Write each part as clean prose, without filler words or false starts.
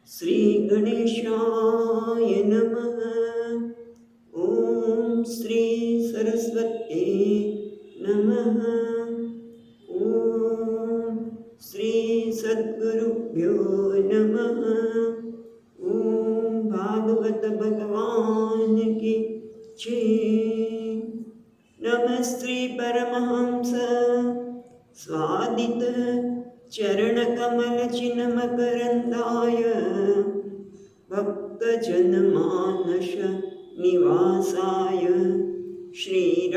श्री गणेशाय नमः। ॐ श्री सरस्वती नमः। ॐ श्री सद्गुरुभ्यो नमः। ॐ भागवत भगवान की जय। नमस्ते परमहंस स्वादित चरणकमलचिन्मकरन्दाय भक्तजनमानस निवासाय श्रीरामचन्द्राय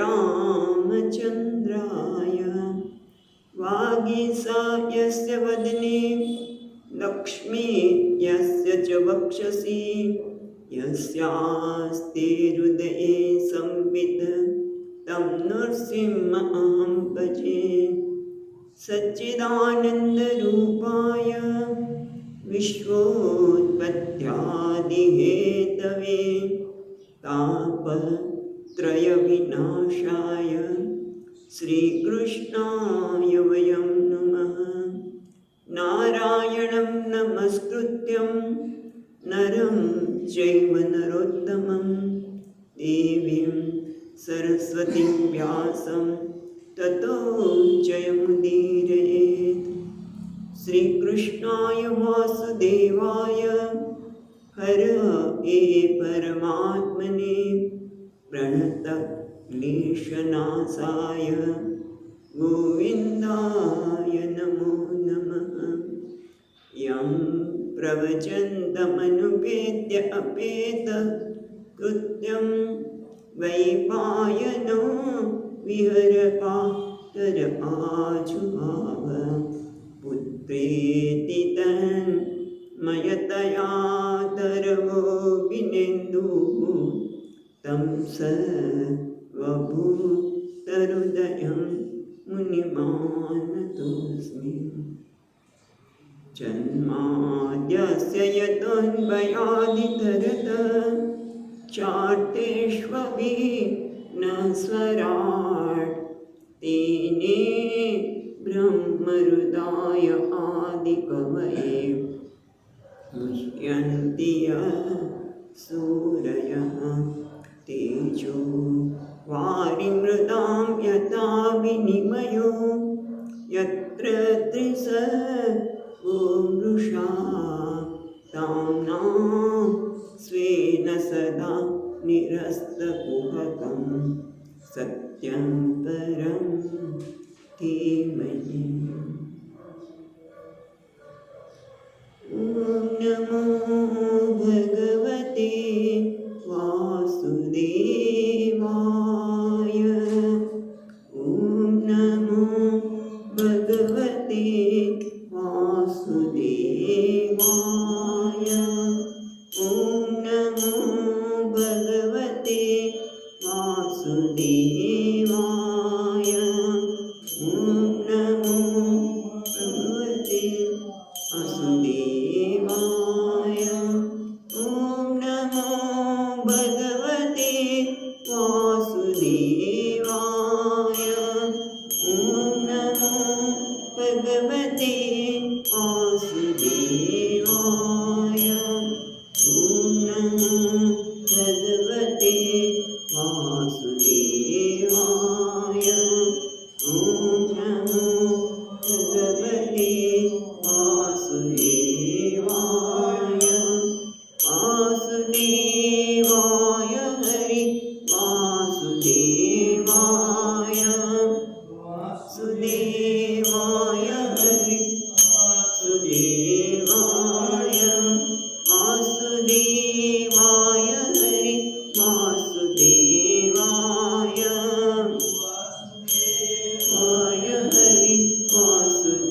वागीसायस्य वदने लक्ष्मी यस्य च वक्षसि यस्यास्ते हृदये संवित् तं नृसिंहमहं भजे। सच्चिदानन्दरूपाय विश्वोत्पत्त्यादिहेतवे तापत्रयविनाशाय श्रीकृष्णाय वयं नमः। नारायणं नमस्कृत्यं नरं चैव नरोत्तमं देवीं सरस्वतीं व्यासं ततो जयमुदीरयेत्। श्रीकृष्णाय वासुदेवाय हरये परमात्मने प्रणतक्लेशनाशाय गोविन्दाय नमो नमः। यं प्रवचन्तमनुपेत्य अपेतकृत्यं वैपायनो विहरपातर आजुहाव पुत्रेति तन्मयतया तरवो विनेन्दुः तं सर्वभूतहृदयं मुनिमानतोऽस्मि। जन्माद्यस्य यतोऽन्वयादितरतः चार्तेष्वभिघ्नस्वराट् तेने ब्रह्महृदाय आदिकवये मुह्यन्ति यः सूरयः तेजो वारिमृदां यथा विनिमयो यत्र त्रिसर्गो मृषा ताम्नां स्वेन सदा निरस्तकुहकं सत्यं परं धीमहि। ॐ नमो भगवते वासुदेवाय। ॐ नमो भगवते वासुदेवाय। ॐ नमो भगवते वासुदेवाय। ॐ नमो भगवते वासुदेवाय। ॐ नमो भगवते वासुदेवाय। ॐ नमो भगवते वासुदेवाय। ॐ नमो भगवते वासुदेवाय। ॐ नमो भगवते वासुदेवाय। वासुदेवाय हरि वासुदेवाय। वासुदेवाय हरि वासुदेवाय। वासुदेवाय हरि वासुदेवाय। वाय हरि वासुदेवाय।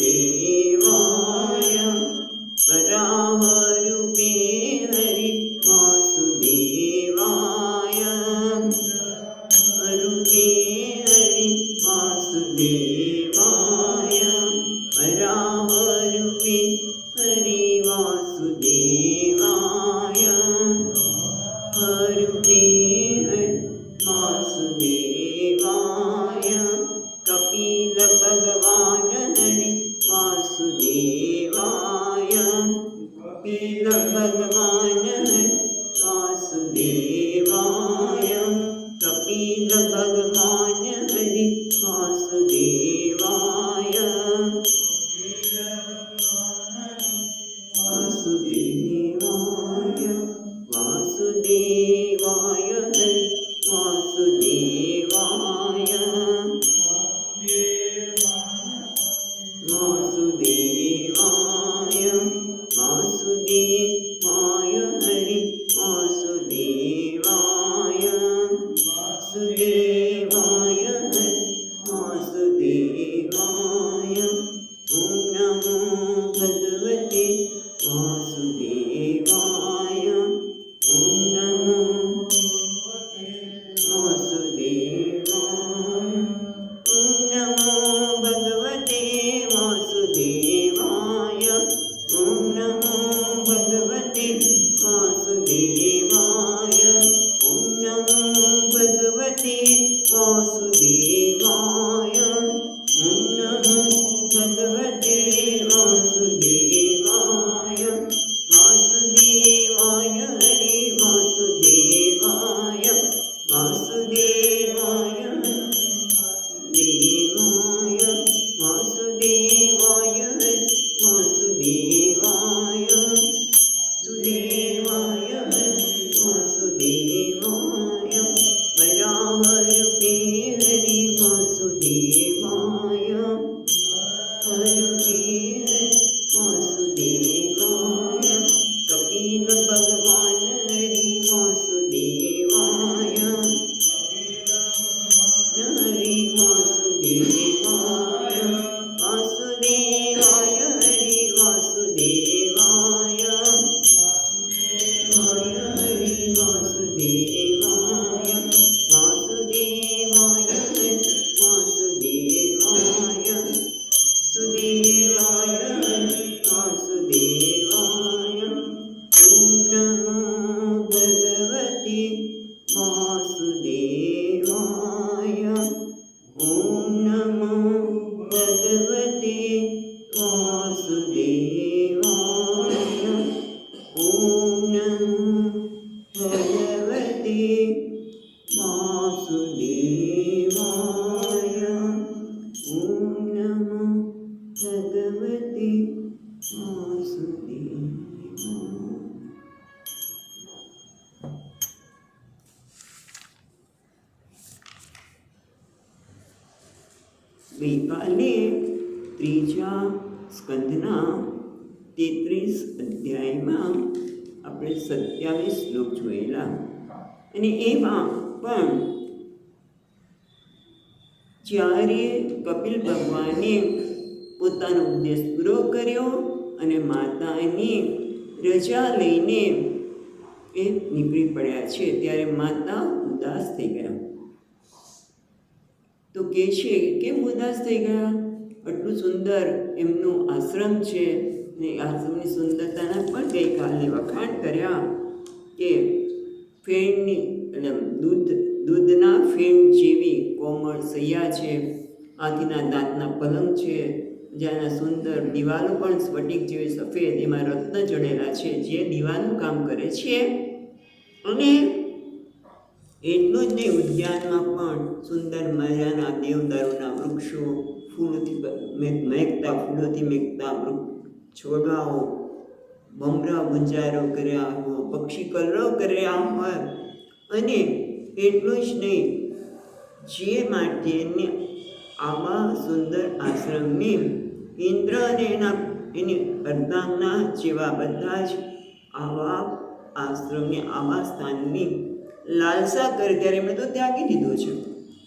કપિલ ભગવાન વાસુદેવાય કપિલ ભગવાન હરિ વાસુદેવાય વાસુદેવાય વાસુદેવાય હરિ વાસુદેવાય વાસુદેવાય વાસુદેવાય હરિ વાસુદેવાય વાસુદેવાય હરિ વાસુદેવાય ઓમ નમો ભગવતે વાસુદેવાય ઓમ નમો વાસુદેવાય ઓમ નમો ભગવતે વાસુદેવાય ઓમ નમો ભગવતે વાસુદેવાય ઓમ નમો ભગવતે વાસુદેવાય ઓમ નમો ભગવતે વાસુદેવાય વાસુદેવાય હરિ વાસુદેવાય વાસુદેવાય દેવાય વાસુદેવાય હરિ વાસુદેવાય સુદેવાય હરિ વાસુદેવાય વરાહરૂપે હરિ વાસુદેવાય હરૂપે હરિ વાસુદેવાય કપિલ ભગવાન હરિ વાસુદેવાય હરિ વાસુદેવાય વાસુદેવાય હરિ વાસુદેવાય હરિ વાસુદેવાય વાસુદેવાય હરિ વાસુદેવાય સુદેવાય હરિ વાસુદેવાય ઓમ નમો ભગવતે વાસુદેવાય ઓમ નમો ભગવતે વાસુદેવાય ઓમ નમો ભગવતે વાસુદેવાય ઓમ નમો ભગવતે વાસુદેવાય ગઈકાલે ત્રીજા સ્કંદના 33 અધ્યાયમાં આપણે 27 શ્લોક જોયેલા અને એમાં પણ જ્યારે કપિલ ભગવાને પોતાનો ઉપદેશ પૂરો કર્યો અને માતાની રજા લઈને એ નીકળી પડ્યા છે ત્યારે માતા ઉદાસ થઈ ગયા. તો કહે છે કેમ ઉદાસ થઈ ગયા? આટલું સુંદર એમનું આશ્રમ છે ને આશ્રમની સુંદરતાના પણ ગઈકાલે વખાણ કર્યા કે ફેણની દૂધના ફેણ જેવી કોમળ સૈયા છે, હાથીના દાંતના પલંગ છે, જ્યાંના સુંદર દિવાલો પણ સ્ફટિક જેવી સફેદ, એમાં રત્ન જડેલા છે જે દીવાનું કામ કરે છે. અને એટલું જ નહીં, ઉદ્યાનમાં પણ સુંદર મજાના દેવદારુના વૃક્ષો, ફૂલોથી મહેકતા છોડવાઓ, બમરા ગુંજારો કર્યા હોય, પક્ષી કલરવ કર્યા હોય. અને એટલું જ નહીં, જે માટેને આવા સુંદર આશ્રમની ઇન્દ્ર અને એની અર્ધાંગના જેવા બધા જ આવા આશ્રમની આવા સ્થાનની લાલસા કરે ત્યારે એમણે તો ત્યાગી દીધો છે,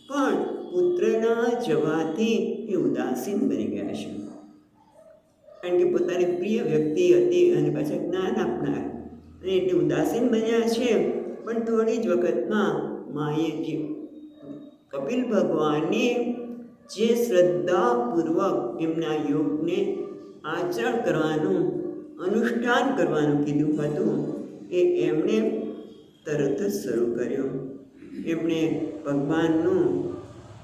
પણ પુત્રના જવાથી એ ઉદાસીન બની ગયા છે. કારણ કે પોતાની પ્રિય વ્યક્તિ હતી અને પાછા જ્ઞાન આપનાર, અને એટલે ઉદાસીન બન્યા છે. પણ થોડી જ વખતમાં માએ જે કપિલ ભગવાને જે શ્રદ્ધાપૂર્વક એમના યોગને આચરણ કરવાનું, અનુષ્ઠાન કરવાનું કીધું હતું એ એમણે તરત જ શરૂ કર્યું. એમણે ભગવાનનું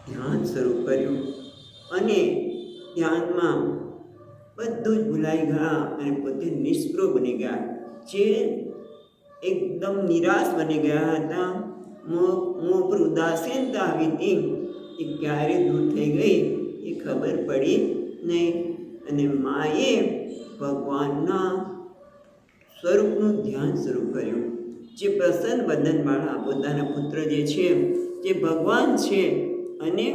ધ્યાન શરૂ કર્યું અને ધ્યાનમાં બધું જ ભૂલાઈ ગયા અને પોતે નિષ્પૃહ બની ગયા. જે એકદમ નિરાશ બની ગયા હતા, મોં પર ઉદાસીનતા આવી હતી, એ ક્યારે દૂર થઈ ગઈ એ ખબર પડી નહીં. અને માએ ભગવાનના સ્વરૂપનું ધ્યાન શરૂ કર્યું. જે પ્રસન્ન વદનવાળા પોતાના પુત્ર જે છે, જે ભગવાન છે, અને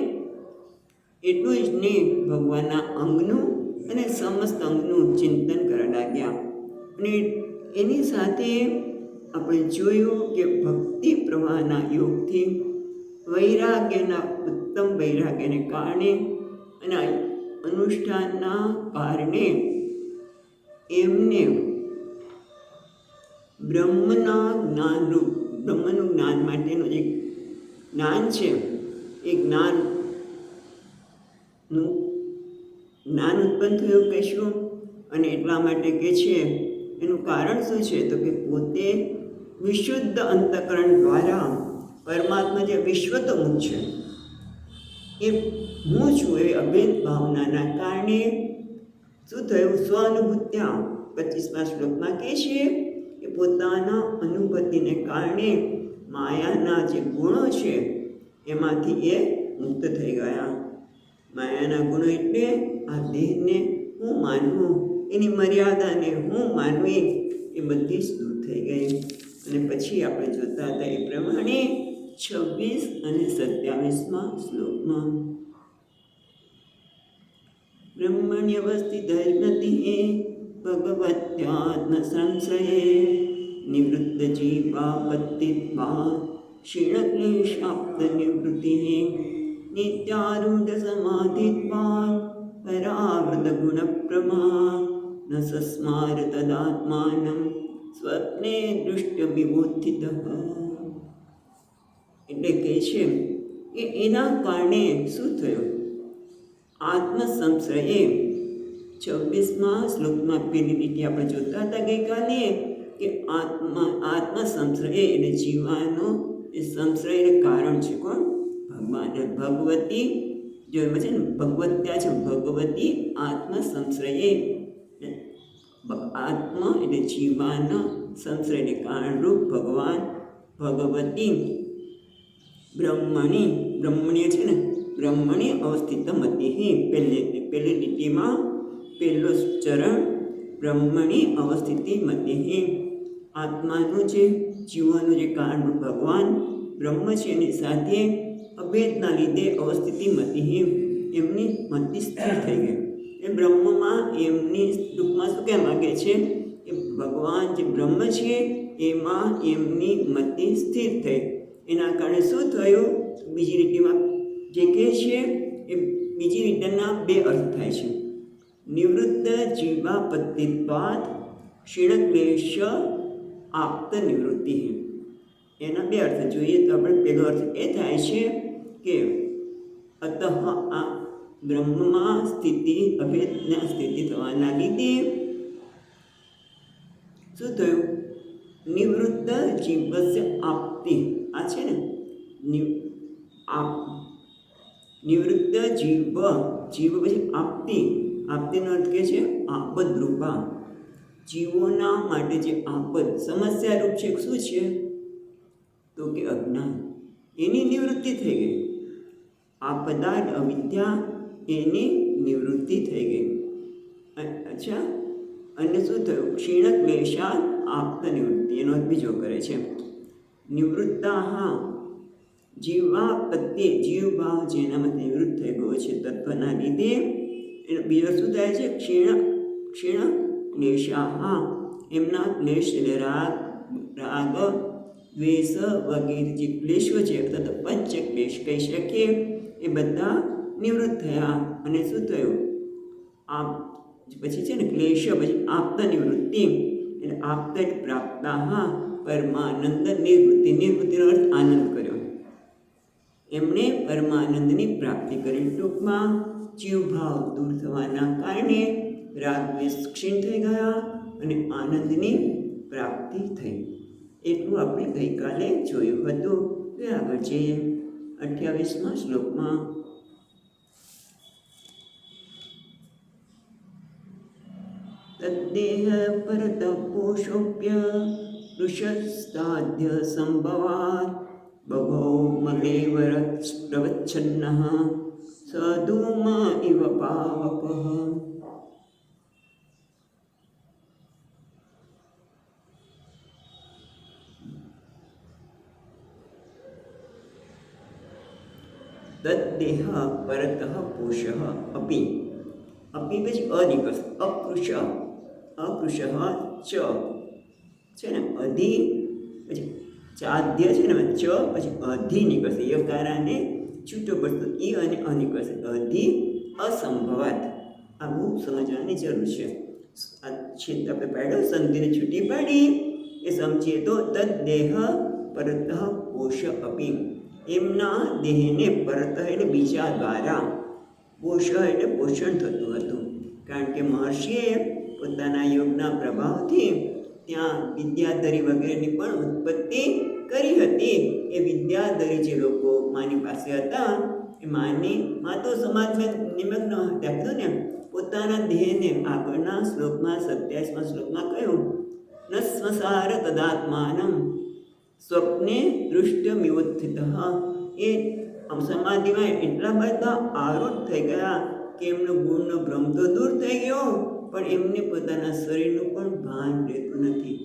એટલું જ નહીં, ભગવાનના અંગનું અને સમસ્ત અંગનું ચિંતન કરવા લાગ્યા. અને એની સાથે આપણે જોયું કે ભક્તિ પ્રવાહના યોગથી વૈરાગ્યના ઉત્તમ વૈરાગ્યને કારણે અને અનુષ્ઠાનના કારણે એમને બ્રહ્મનું જ્ઞાન માટેનું જે જ્ઞાન છે, એ જ્ઞાન ઉત્પન્ન થયું કહેશું. અને એટલા માટે કે છે, એનું કારણ શું છે? તો કે પોતે વિશુદ્ધ અંતઃકરણ દ્વારા પરમાત્મા જે વિશ્વતોમુખ છે, એ હું છું એ અભેદ ભાવનાના કારણે શું થયું? સ્વાનુભૂત્યા 25મા શ્લોકમાં કહે છે કે પોતાના અનુભૂતિને કારણે માયાના જે ગુણો છે એમાંથી એ મુક્ત થઈ ગયા. માયાના ગુણો એટલે આ દેહને હું માનવું, એની મર્યાદાને હું માનવી, એ બધી જ દૂર થઈ ગઈ. અને પછી આપણે જોતા હતા એ પ્રમાણે 26 અને 27મા શ્લોકમાં બ્રહ્મણ્યવસ્થિતર્ગતિઃ ભગવત્યાત્મ સંશયે નિવૃત્ત જીવાપત્તિત્વા ક્ષીણક્લેશાપ્ત નિવૃત્તિઃ નિત્યારૂઢ સમાધિત્વા પરાવૃત ગુણપ્રમા ન સસ્માર તદાત્માનં સ્વપ્ને દૃષ્ટ વિબોધિતઃ. એટલે કહે છે કે એના કારણે શું થયું? આત્મસંશ્રયે 26મા શ્લોકમાં પેલી લીટી આપણે જોતા હતા ગઈકાલે કે આત્મસંશ્રય એટલે જીવાનો એ સંશ્રયને કારણ છે કોણ? ભગવાન. ભગવતી જો એમાં છે ને ભગવત્યા છે, ભગવતી આત્મસંશ્રયે, આત્મ એટલે જીવાના સંશ્રયને કારણરૂપ ભગવાન. ભગવતી બ્રહ્મણીય છે ને, બ્રહ્મણી અવસ્થિત મતિઃ. પહેલી લીટીમાં પહેલો ચરણ બ્રહ્મણી અવસ્થિતિ મતિઃ. આત્માનું જે જીવોનું જે કારણરૂપ ભગવાન બ્રહ્મ છે, એની સાથે અભેદના લીધે અવસ્થિતિ મતિઃ, એમની મતિ સ્થિર થઈ ગઈ. એ બ્રહ્મમાં એમની ટૂંકમાં શું કહેવા માગે છે કે ભગવાન જે બ્રહ્મ છે એમાં એમની મતિ સ્થિર થઈ. એના કારણે શું થયું? બીજી રીતિમાં જે કહે છે એ બીજી રીતના બે અર્થ થાય છે. નિવૃત્ત જીવાપત્તિત્વાદ ક્ષીણક્લેશ આપ્ત નિવૃત્તિ. એના બે અર્થ જોઈએ તો આપણે પહેલો અર્થ એ થાય છે કે અતઃ આ બ્રહ્મમાં સ્થિતિ અભેદના સ્થિતિ થવાના લીધે શું થયું? નિવૃત્ત જીવસ્ય આપતિ. આ છે ને નિવૃત્ત જીવ પછી આપતિનો અર્થ કે છે આપદ રૂપા. જીવોના માટે જે આપદ સમસ્યા રૂપ છે શું છે? તો કે અજ્ઞાન, એની નિવૃત્તિ થઈ ગઈ. આપદા અવિદ્યા, એની નિવૃત્તિ થઈ ગઈ. અચ્છા, અને શું થયું? ક્ષીણ ક્લેશા આપત નિવૃત્તિ. એનો અર્થ બીજો કરે છે નિવૃત્તા જીવાપત્તિ, જીવ ભાવ જેનામાં નિવૃત્ત થઈ ગયો છે તત્વના લીધે એનો બીજો શું થાય છે? ક્ષીણ ક્લેશા, એમના ક્લેશ એટલે રાગ દ્વેષ વગેરે જે ક્લેશો છે અથવા પંચ ક્લેશ કહી શકીએ, એ બધા નિવૃત્ત થયા. અને શું થયું? પછી છે ને ક્લેશ પછી આપત નિવૃત્તિ, એટલે આપત પ્રાપ્ત પરમાનંદ નિવૃત્તિ. નિવૃત્તિનો અર્થ આનંદ કર્યો. એમણે પરમાનંદની પ્રાપ્તિ કરી. ટૂંકમાં જીવભાવ દૂર થવાના કારણે રાગ દ્વેષ ક્ષીણ થઈ ગયા અને આનંદની પ્રાપ્તિ થઈ. એટલું આપણે ગઈકાલે જોયું હતું. હવે આગળ જઈએ 28મા શ્લોકમાં. તદ્દેહ પરત પોષોપ્ય ઋષસ્તાદ્ય સંભવાત બભૌ મલેવરત પ્રવચ્છન્નઃ સધૂમા ઇવ પાવકઃ. તદ્દેહ પરતઃ પુષઃ અપી. અપી પછી અનિકસ અપૃષ અપૃષ ચ છે ને અધિ પછી ચાદ્ય છે ને ચ પછી અધિ નીકળશે યકારાને છૂટો પડતો ઈ અને અનિકળશે અધિ અસંભવાત. આ બહુ સમજવાની જરૂર છે. આ છેદ આપણે પાડ્યો સંધિને છૂટી પાડી એ સમજીએ તો તદ્દેહ પરતઃ પોષ અપી. એમના દેહને પરત એટલે બીજા દ્વારા પોષ એટલે પોષણ થતું હતું. કારણ કે મહર્ષિએ પોતાના યોગના પ્રભાવથી ત્યાં વિદ્યાધરી વગેરેની પણ ઉત્પત્તિ કરી હતી. એ વિદ્યાધરી જે લોકો માની પાસે હતા એ માં તો સમાજમાં નિમગ્ન હતા. કીધું ને પોતાના દેહને આગળના શ્લોકમાં 27મા શ્લોકમાં કહ્યું ન સ્મસાર તદાત્માનમ સ્વપ્ને દૃષ્ટમિવોત્થિતઃ. એ સમાધિમાં એટલા બધા આરૂઢ થઈ ગયા કે એમનો ગુણનો ભ્રમ તો દૂર થઈ ગયો, પણ એમને પોતાના શરીરનું પણ ભાન રહેતું નથી.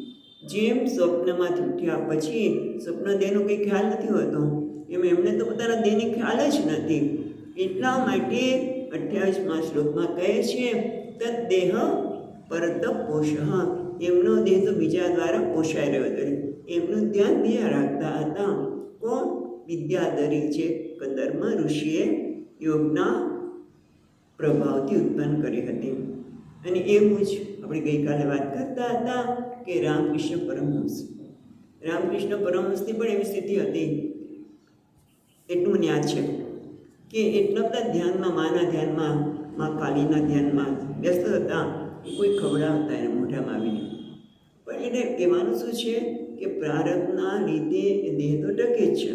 જેમ સ્વપ્નમાંથી ઉઠ્યા પછી સ્વપ્ન દેહનો કંઈ ખ્યાલ નથી હોતો, એમ એમને તો પોતાના દેહની ખ્યાલ જ નથી. એટલા માટે 28મા શ્લોકમાં કહે છે તદ્દેહ પરત પોષઃ. એમનો દેહ તો બીજા દ્વારા પોષાઈ રહ્યો હતો. એમનું ધ્યાન બીજા રાખતા હતા. કોણ? વિદ્યાધરી છે કદર્મ ઋષિએ યોગના પ્રભાવથી ઉત્પન્ન કરી હતી. અને એવું જ આપણે ગઈકાલે વાત કરતા હતા કે રામકૃષ્ણ પરમહંસ પણ એવી સ્થિતિ હતી. એટલું મને યાદ છે કે એટલા બધા ધ્યાનમાં માના ધ્યાનમાં માં કાલીના ધ્યાનમાં વ્યસ્ત હતા. કોઈ ખવડાવતા એને મોઢામાં આવીને. પણ એને કહેવાનું શું છે કે પ્રારબ્ધના લીધે એ દેહ તો ટકે જ છે,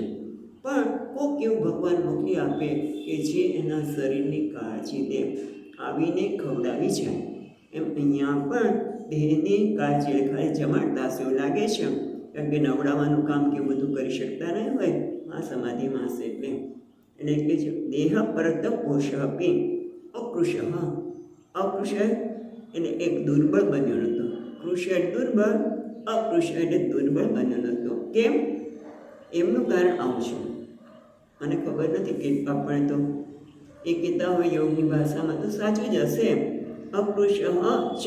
પણ કોક એવું ભગવાન મોકલી આપે કે જે એના શરીરની કાળજી દે, આવીને ખવડાવી જાય. એમ અહીંયા પણ દેહની કાળજી ખાલી જમાડતા એવું લાગે છે, કારણ કે નવડાવવાનું કામ કે બધું કરી શકતા નહીં હોય આ સમાધિમાં હશે. એટલે કે છે દેહ પરત પોષ આપી અકૃષ. અકૃષ એટલે એક દુર્બળ બન્યો નહોતો. કૃષ એટલે દુર્બળ, અકૃષ એટલે દુર્બળ બન્યો નહોતો. કેમ? એમનું કારણ આવું છે. મને ખબર નથી કે આપણે તો એ કહેતા હોય યોગની ભાષામાં તો સાચું જ હશે. અકૃષ ચ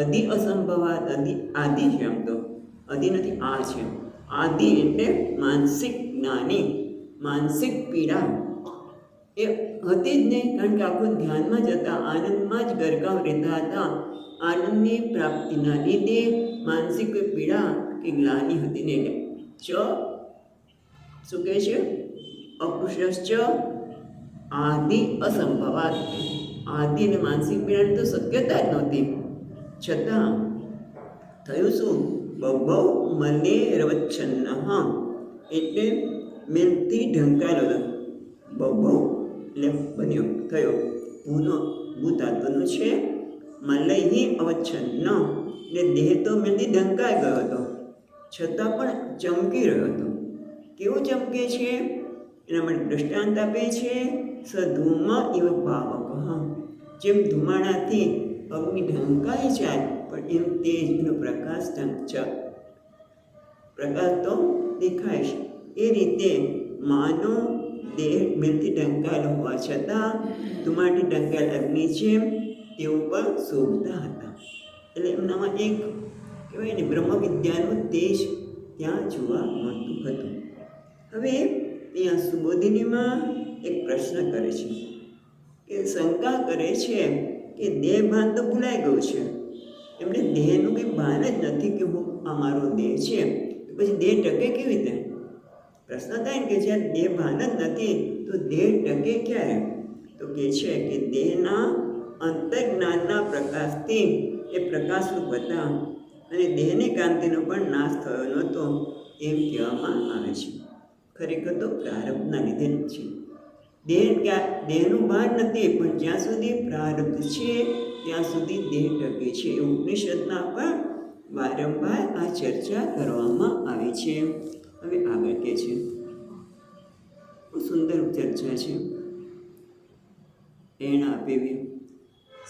અધિ અસંભવાત. આદિ છે. આમ તો અધિ નથી, આ છે. આદિ એટલે માનસિક જ્ઞાની, માનસિક પીડા એ હતી જ નહીં. કારણ કે આખું ધ્યાનમાં જ હતા, આનંદમાં જ ગરકાવ રહેતા હતા. આનંદની પ્રાપ્તિના લીધે માનસિક પીડા કે ગ્લાનિ હતી ને. એટલે ચ શું કહે છે? અકૃષશ્ચ આદિ અસંભવાત. આદિ અને માનસિક પીડાની તો શક્યતા જ નહોતી. છતાં થયું શું? બહુ મને રવચ્છન્ન. એટલે મેલથી ઢંકાયેલો હતો. બહુ એટલે બન્યો થયો. ભૂતાત્મનું છે. મલયથી અવચ્છન્ન એટલે દેહ તો મેલથી ઢંકાઈ ગયો હતો, છતાં પણ ચમકી રહ્યો હતો. કેવું ચમકે છે? એના માટે દ્રષ્ટાંત આપે છે સધૂમ ઇવ પાવક. જેમ ધુમાડાથી અગ્નિ ઢંકાઈ જાય પણ એમ તેજનો પ્રકાશ તો દેખાય છે. એ રીતે માનો દેહ મેલથી ઢંકાયેલો હોવા છતાં ધુમાડાથી ઢંકાયેલ અગ્નિ છે તેઓ પણ શોભતા હતા. એટલે એમનામાં એક કહેવાય ને બ્રહ્મ વિદ્યાનું તેજ ત્યાં જોવા મળતું હતું. હવે અહીંયા સુબોધિનીમાં એક પ્રશ્ન કરે છે કે શંકા કરે છે કે દેહ ભાન તો ભૂલાઈ ગયું છે. એમને દેહનું કંઈ ભાન જ નથી કે હું આ મારો દેહ છે, પછી દેહ ટકે કેવી રીતે? પ્રશ્ન થાય ને કે જ્યારે દેહ ભાન જ નથી તો દેહ ટકે ક્યારે? તો કહે છે કે દેહના અંતર્જ્ઞાનના પ્રકાશથી એ પ્રકાશરૂપ હતા અને દેહની કાંતિનો પણ નાશ થયો નહોતો એમ કહેવામાં આવે છે. ખરેખર તો પ્રારબ્ધના લીધે જ છે. દેહનું ભાન નથી, પણ જ્યાં સુધી પ્રારબ્ધ છે ત્યાં સુધી દેહ ટકે છે. એ ઉપનિષદમાં પણ વારંવાર આ ચર્ચા કરવામાં આવે છે. હવે આગળ કહે છે, બહુ સુંદર ચર્ચા છે. એણ આપેવી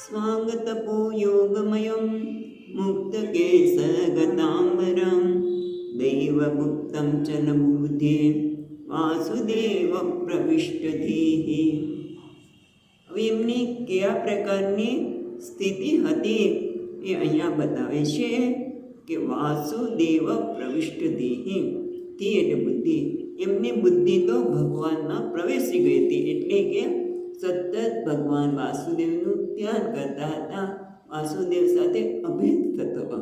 સ્વાંગતપો યોગમયમ મુક્ત કેસ ગતાંબરમ દૈવગુપ્તમ ચ ન બુદ્ધે વાસુદેવ પ્રવિષ્ટધિ. હવે એમની કયા પ્રકારની સ્થિતિ હતી એ અહીંયા બતાવે છે કે વાસુદેવ પ્રવિષ્ટધિ, થી એટલે બુદ્ધિ. એમની બુદ્ધિ તો ભગવાનમાં પ્રવેશી ગઈ હતી, એટલે કે સતત ભગવાન વાસુદેવનું ધ્યાન કરતા હતા. વાસુદેવ સાથે અભેદ થતો હતો.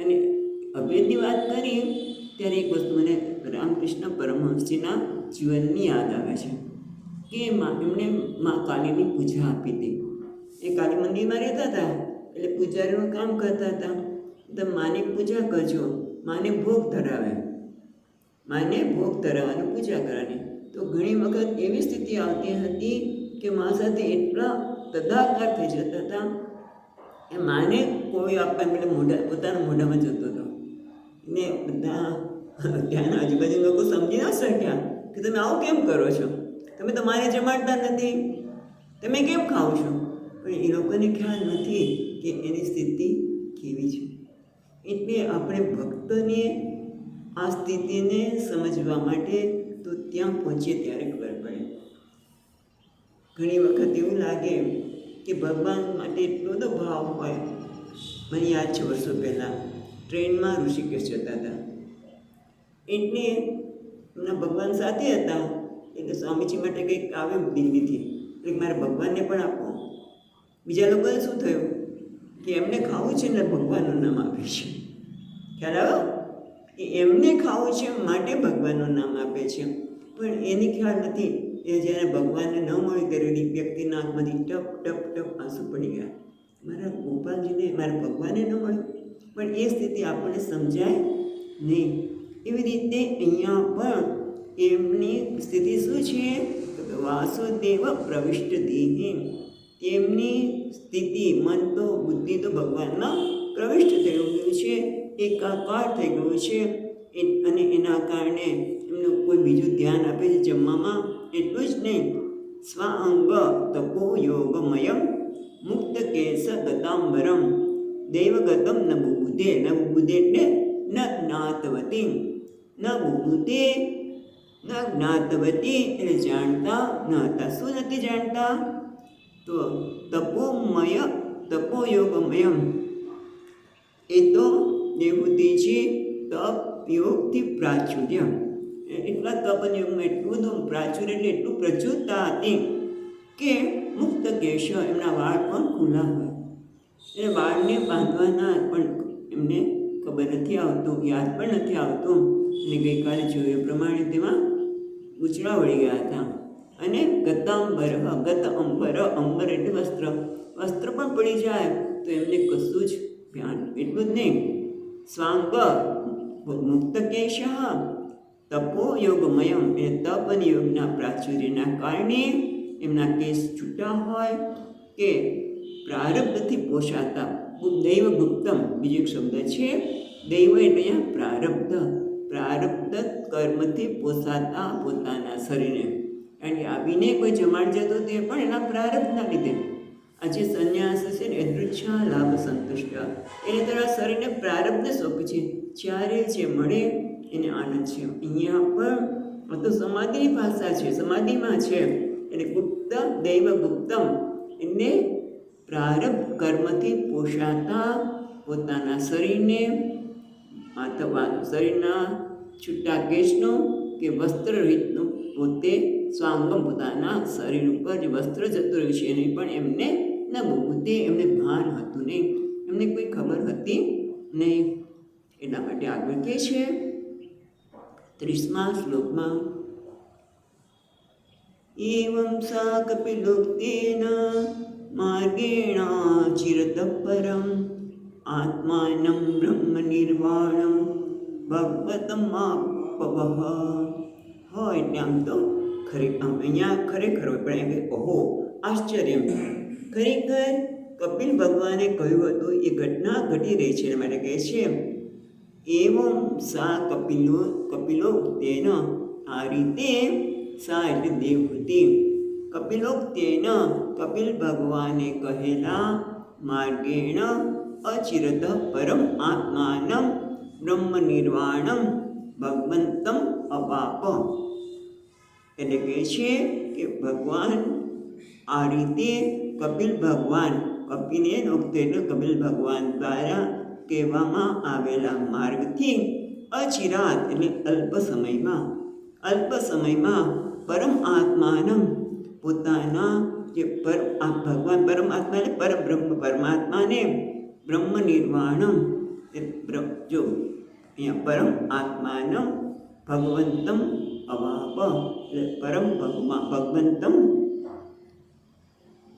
અને અભેદની વાત કરી ત્યારે એક વસ્તુ મને રામકૃષ્ણ પરમહંસજીના જીવનની યાદ આવે છે કે એમણે મા કાલીની પૂજા આપી હતી. એ કાલી મંદિરમાં રહેતા હતા, એટલે પૂજારીનું કામ કરતા હતા. તો માની પૂજા કરજો, માને ભોગ ધરાવે, માને ભોગ ધરાવવાની પૂજા કરવાની. તો ઘણી વખત એવી સ્થિતિ આવતી હતી કે મા સાથે એટલા તદાકાર થઈ જતા હતા એ માને કોઈ આપવા એટલે પોતાના મોઢામાં જતો હતો. ને બધા ત્યાંના આજુબાજુ લોકો સમજી ન શક્યા કે તમે આવું કેમ કરો છો, તમે તો મારે જમાડતા નથી, તમે કેમ ખાઓ છો. પણ એ લોકોને ખ્યાલ નથી કે એની સ્થિતિ કેવી છે. એટલે આપણે ભક્તોને આ સ્થિતિને સમજવા માટે તો ત્યાં પહોંચીએ ત્યારે ખબર પડે. ઘણી વખત એવું લાગે કે ભગવાન માટે એટલો બધો ભાવ હોય. મને યાદ છે વર્ષો પહેલાં ટ્રેનમાં ઋષિકેશ જતા હતા, એટલે એમના ભગવાન સાથે હતા. એટલે સ્વામીજી માટે કંઈક આવે દિલ્હીથી, એટલે મારે ભગવાનને પણ આપો. બીજા લોકોને શું થયું કે એમને ખાવું છે ને ભગવાનનું નામ આપે છે. ખ્યાલ આવ્યો કે એમને ખાવું છે માટે ભગવાનનું નામ આપે છે, પણ એની ખ્યાલ નથી એ જ્યારે ભગવાનને ન મળે ત્યારે વ્યક્તિના આંખમાંથી ટપ ટપ ટપ આંસુ પડી ગયા. મારા ગોપાલજીને, મારા ભગવાનને ન મળ્યું. પણ એ સ્થિતિ આપણને સમજાય નહીં. એવી રીતે અહીંયા પણ એમની સ્થિતિ શું છે? વાસુદેવ પ્રવિષ્ટ દેહી. એમની સ્થિતિ, મન તો બુદ્ધિ તો ભગવાનમાં પ્રવિષ્ટ થઈ ગયું છે, એકાકાર થઈ ગયું છે. અને એના કારણે એમનું કોઈ બીજું ધ્યાન આપે છે જમવામાં. એટલું જ નહીં, સ્વાંગ તપો યોગમયમ મુક્ત કેસ ગતાંબરમ દૈવગતમ ન બુબુધે. ન બુબુધે એટલે ન જ્ઞાતવતી. ન બુબુધે ન જ્ઞાતવતી એટલે જાણતા ન હતા. શું નથી જાણતા? તો તપોયોગમયમ એ તો દેવબુદ્ધિ છે. તપ યોગથી પ્રાચુર્ય, એટલા તપયોગમાં એટલું બધું પ્રાચુર્ય એટલે એટલું પ્રચુરતા હતી કે મુક્ત કેશ, એમના વાળ પણ ખુલ્લા હોય. એટલે વાળને બાંધવાના પણ એમને ખબર નથી આવતું, યાદ પણ નથી આવતું. અને ગઈકાલે જોયું એ પ્રમાણે તેમાં ઉછળા વળી ગયા હતા. અને ગતાંબર, ગત અંબર, અંબર એટલે વસ્ત્ર, વસ્ત્ર પણ પડી જાય તો એમને કશું જ ધ્યાન. એટલું જ નહીં, સ્વાંગ મુક્ત કેશ તપો યોગમયમ એ તપ અને યોગના પ્રાચુર્યના કારણે એમના કેસ છૂટા હોય કે પ્રારબ્ધથી પોષાતા. દૈવ ગુપ્તમ બીજો એક શબ્દ છે. દૈવ એટલે અહીંયા પ્રારબ્ધ, પ્રારબ્ધ કર્મથી પોષાતા પોતાના શરીરને. કારણ કે આવીને કોઈ જમાડ જતો તે પણ એના પ્રારબ્ધના લીધે. આજે સંન્યાસ છે ને યદૃચ્છા લાભ સંતુષ્ટ, એને તારા શરીરને પ્રારબ્ધ સોંપે છે, જ્યારે જે મળે એને આનંદ છે. અહીંયા પણ આ તો સમાધિની ભાષા છે, સમાધિમાં છે. એટલે ગુપ્ત દૈવ ગુપ્તમ એટલે પ્રારબ્ધ કર્મથી પોષાતા પોતાના શરીરને, અથવા શરીરના છૂટા કેશનું કે વસ્ત્ર રીતનું પોતે સ્વાંગમ પોતાના શરીર ઉપર જે વસ્ત્ર જતું રહ્યું છે એની પણ એમને ન બુદ્ધિ, એમને ભાન હતું નહીં, એમને કોઈ ખબર હતી નહીં. એટલા માટે આગળ કહે છે 30મા શ્લોકમાં, એવં સા કપિલોક્તેન માર્ગેણ ચિરતપરમ આત્માનં બ્રહ્મ નિર્વાણમ ભગવતમાપવઃ. હોય એટલે આમ તો અહીંયા ખરેખર હોય, પણ એમ કે ઓહો આશ્ચર્ય, ખરેખર કપિલ ભગવાને કહ્યું હતું એ ઘટના ઘટી રહી છે એના માટે કહે છે એવમ સા કપિલોક્તેન, આ રીતે સા એટલે દેવહૂતિ, કપિલોક્તેન કપિલ ભગવાને કહેલા માર્ગેણ અચિરત પરમ આત્માનમ બ્રહ્મ નિર્વાણમ ભગવંતમ અવાપ. એટલે કહે છે કે ભગવાન આ રીતે કપિલ ભગવાન, કપિને નોકતે એટલે કપિલ ભગવાન દ્વારા કહેવામાં આવેલા માર્ગથી અચિરાત એટલે અલ્પ સમયમાં પરમ આત્માનમ પોતાના જે ભગવાન પરમાત્મા એટલે પરબ્રહ્મ પરમાત્માને બ્રહ્મ નિર્વાણમ જો અહીંયા પરમ આત્માનમ ભગવંતમ અવાપ એટલે ભગવંતમ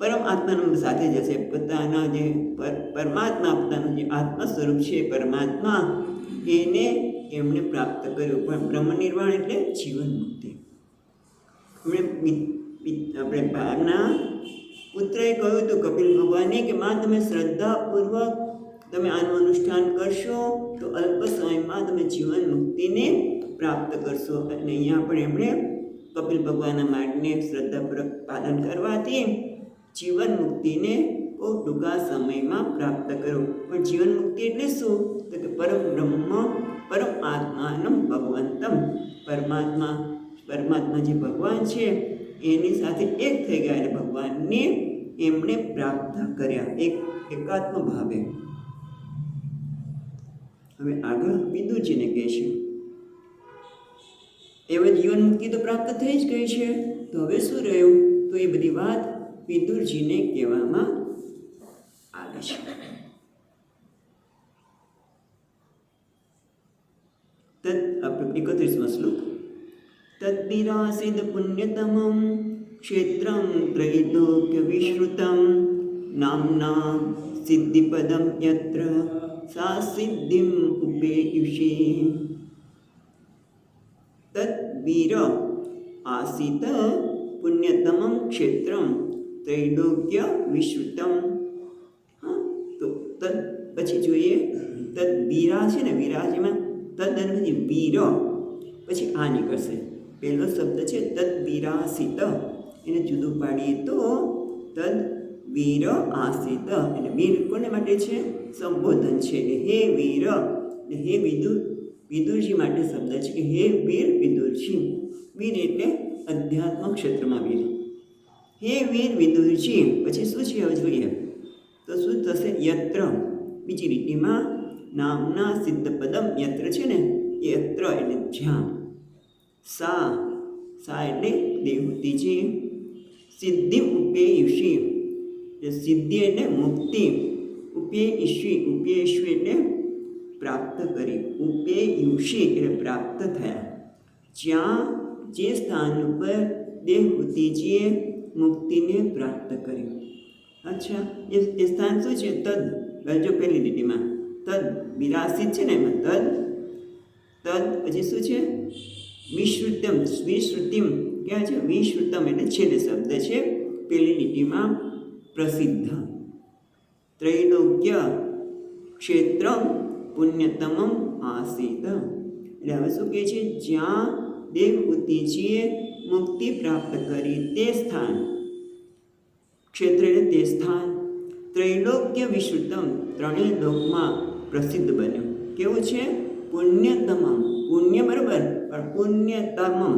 પરમ આત્માનું સાથે જશે, પોતાના જે પરમાત્મા પોતાનું જે આત્મા સ્વરૂપ છે પરમાત્મા એને એમણે પ્રાપ્ત કર્યું. પણ બ્રહ્મ નિર્વાણ એટલે જીવન મુક્તિ. આપણે ભાવના પુત્રએ કહ્યું હતું કપિલ ભગવાને કે માં તમે શ્રદ્ધાપૂર્વક તમે આનું અનુષ્ઠાન કરશો તો અલ્પ સમયમાં તમે જીવન મુક્તિને પ્રાપ્ત કરશો. અને અહીંયા પણ એમણે કપિલ ભગવાનના માર્ગને શ્રદ્ધાપૂર્વક પાલન કરવાથી જીવન મુક્તિને બહુ ટૂંકા સમયમાં પ્રાપ્ત કરો. પણ જીવન મુક્તિ એટલે શું? તો કે પરમ આત્માનમ ભગવંતમ, પરમાત્મા જે ભગવાન છે એની સાથે એક થઈ ગયા એટલે ભગવાનને એમણે પ્રાપ્ત કર્યા એકાત્મ ભાવે. હવે આગળ વિદુરજીને કહે છે હવે જીવન મુક્તિ તો પ્રાપ્ત થઈ જ ગઈ છે, તો હવે શું રહ્યું? તો એ બધી વાત વિદુરજીને કહેવામાં આવે છે. તદ 31મો શ્લોક. તદ્વિરાસિદ પુણ્યતમં ક્ષેત્રં ત્રૈલોક્ય વિશ્રુતં નામ્ના સિદ્ધિપદમ યત્ર સા સિદ્ધિમ ઉપેયુષી. તદ્વીર આસિત પુણ્યતમં ક્ષેત્રમ ત્રૈલોક્ય વિશ્રુતમ. તો તદ પછી જોઈએ તદ વીરા છે ને, વીરા જેમાં તદ અને પછી વીર પછી આ નીકળશે. પહેલો શબ્દ છે તદ વીરાસિત, એને જુદું પાડીએ તો તદ વીર આસિત. એટલે વીર કોને માટે છે? સંબોધન છે. હે વીર, હે વિદુરજી માટે શબ્દ છે કે હે વીર વિદુરજી. વીર એટલે અધ્યાત્મ ક્ષેત્રમાં વીર. હે વીર વિદુરજી. પછી શું છે હવે જોઈએ તો શું થશે? યત્ર બીજી લીટીમાં નામના સિદ્ધપદમ, યત્ર છે ને, યત્ર એટલે જ્યાં, સા એટલે દેવહૂતિજી, સિદ્ધિ ઉપેયુષી એટલે સિદ્ધિ એટલે મુક્તિ, ઉપેયુષી એટલે પ્રાપ્ત કરી, ઉપેયુષી એટલે પ્રાપ્ત થયા. જ્યાં જે સ્થાન ઉપર દેવહૂતિજીએ મુક્તિને પ્રાપ્ત કરી. અચ્છા, એ સ્થાન શું છે? તદ જો પહેલી લીટીમાં તદ વિરાસિત છે ને, એમાં તદ પછી શું છે? વિશ્રુતિમ ક્યાં છે? વિશ્રુતમ એટલે છેલ્લે શબ્દ છે પહેલી લીટીમાં પ્રસિદ્ધ. ત્રૈલોક્ય ક્ષેત્રમ પુણ્યતમમ આસિત. એટલે હવે શું કહે છે? જ્યાં દેવહૂતિજીએ મુક્તિ પ્રાપ્ત કરી તે સ્થાન, ક્ષેત્ર એટલે તે સ્થાન, ત્રૈલોક્ય વિશ્રુતમ ત્રણેય લોકમાં પ્રસિદ્ધ બન્યું. કેવું છે? પુણ્યતમમ, પુણ્ય બરાબર, પણ પુણ્યતમમ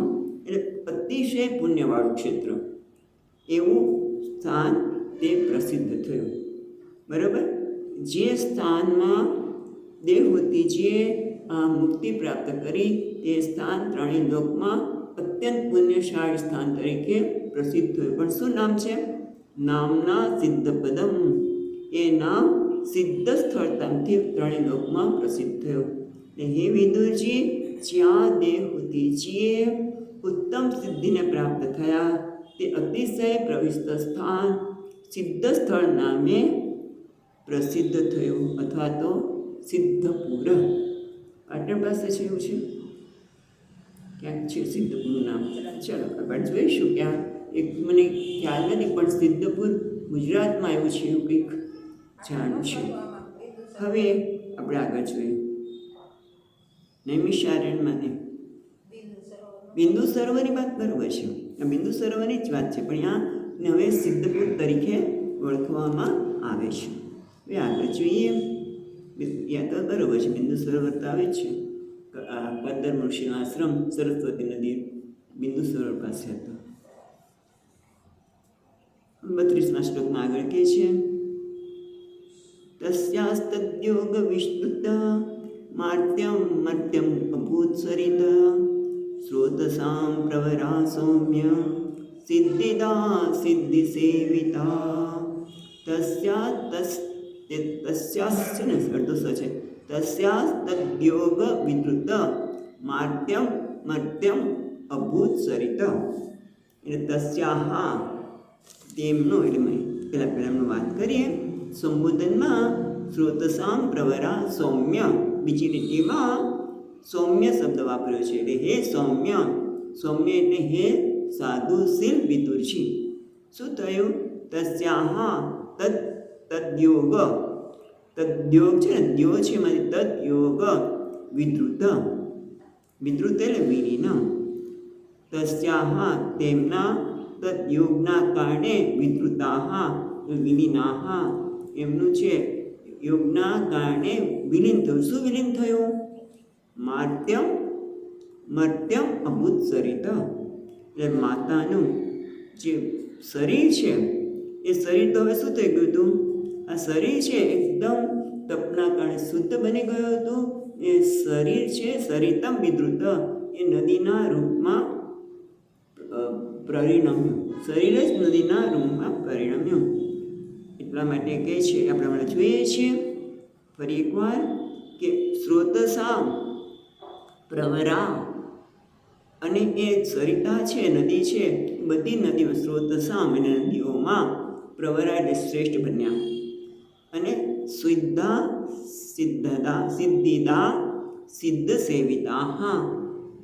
એટલે અતિશય પુણ્યવાળું ક્ષેત્ર, એવું સ્થાન તે પ્રસિદ્ધ થયું. બરાબર. જે સ્થાનમાં દેવહૂતિજીએ આ મુક્તિ પ્રાપ્ત કરી તે સ્થાન ત્રણેય લોકમાં અત્યંત પુણ્યશાળી સ્થાન તરીકે પ્રસિદ્ધ થયું. પણ શું નામ છે? નામના સિદ્ધપદમ. એ નામ સિદ્ધ સ્થળતાથી ત્રણેય લોકમાં પ્રસિદ્ધ થયું. હે વિદુરજી, જ્યાં દેવહૂતિજીએ ઉત્તમ સિદ્ધિને પ્રાપ્ત થયા તે અતિશય પ્રવિષ્ટ સ્થાન સિદ્ધ સ્થળ નામે પ્રસિદ્ધ થયું, અથવા તો સિદ્ધપુર. પાટણ પાસે છે એવું છે, ક્યાંક છે સિદ્ધપુરનું નામ. ચલો આપણે જોઈશું. ક્યાં એક મને ખ્યાલ નથી, પણ સિદ્ધપુર ગુજરાતમાં એવું છે એવું કંઈક જાણશે. હવે આપણે આગળ જોઈએ. નૈમિષારણ્યમાં બિંદુ સરોવરની વાત બરોબર છે, આ બિંદુ સરોવરની જ વાત છે, પણ આ હવે સિદ્ધપુર તરીકે ઓળખવામાં આવે છે. હવે આગળ જોઈએ. યા તો બરોબર છે, બિંદુ સરોવર તો આવે જ છે. કદર્મ ઋષિનો આશ્રમ સરસ્વતી નદી બિંદુ સરોવર પાસે હતો. 32મા શ્લોકમાં આગળ કહે છે, તસ્યાસ્તદ્યોગ વિસ્તૃત માર્ત્યમ મર્ત્યમ અભૂત સરિત સ્રોતસામ પ્રવરા સૌમ્ય સિદ્ધિદા સિદ્ધિ સેવિતા. તસ્યાસ્તદ્યોગ વિસ્તૃત માર્ત્યમ મર્ત્યમ અભૂત સરિત. એટલે તસ્યાહા તેમનું, એટલે પહેલાં વાત કરીએ. સંબોધનમાં સ્રોતસામ પ્રવરા સૌમ્ય, બીજી લીટીમાં સૌમ્ય શબ્દ વાપર્યો છે. એટલે હે સૌમ્ય, સૌમ્ય એટલે હે સાધુશીલ વિદુરજી. શું થયું? તસ્યાહા તદ્યોગ, તદ્યોગ છે ને, દ્યો છે એમાંથી તદ્યોગ વિદ્રુત, વિદ્રુત એટલે વિલીન. તસ્યાહા તેમના, તદ્યોગના કારણે, વિદ્રુતાહા વિલીનાહા એમનું છે યોગના કારણે વિલીન થયું. શું વિલીન થયું? માર્ત્યમ મર્ત્યમ અભૂત સરિત. એટલે માતાનું જે શરીર છે એ શરીર તો હવે શું થઈ ગયું હતું? આ શરીર છે એકદમ તપના કારણે શુદ્ધ બની ગયું હતું. એ શરીર છે સરિતમ વિદ્રુત, એ નદીના રૂપમાં પરિણમ્યું. શરીર જ નદીના રૂપમાં પરિણમ્યું. એટલા માટે કહે છે, આપણે હમણાં જોઈએ છીએ ફરી એકવાર કે સ્રોતસામ પ્રવરા, અને એ સરિતા છે, નદી છે, બધી નદીઓ સ્રોતસામ અને નદીઓમાં પ્રવરા એટલે શ્રેષ્ઠ બન્યા. અને સિદ્ધા સિદ્ધતા સિદ્ધિદા સિદ્ધ સેવિતા, હા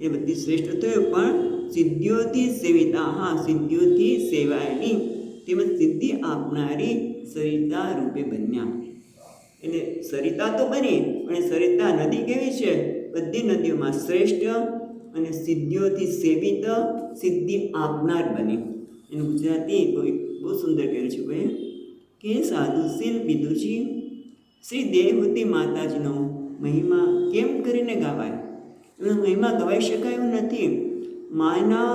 એ બધી શ્રેષ્ઠ થયું, પણ સિદ્ધિઓથી સેવિતા, હા સિદ્ધિઓથી સેવાયેલી તેમજ સિદ્ધિ આપનારી સરિતા રૂપે બન્યા. એટલે સરિતા તો બની, પણ સરિતા નદી કેવી છે? બધી નદીઓમાં શ્રેષ્ઠ અને સિદ્ધિઓથી સેવિત, સિદ્ધિ આપનાર બની. એનું ગુજરાતી બહુ સુંદર કર્યું છે ભાઈ કે સાધુશીલ વિદુરજી શ્રી દેવહૂતિ માતાજીનો મહિમા કેમ કરીને ગાવાય? એનો મહિમા ગવાઈ શકાય એવું નથી. માના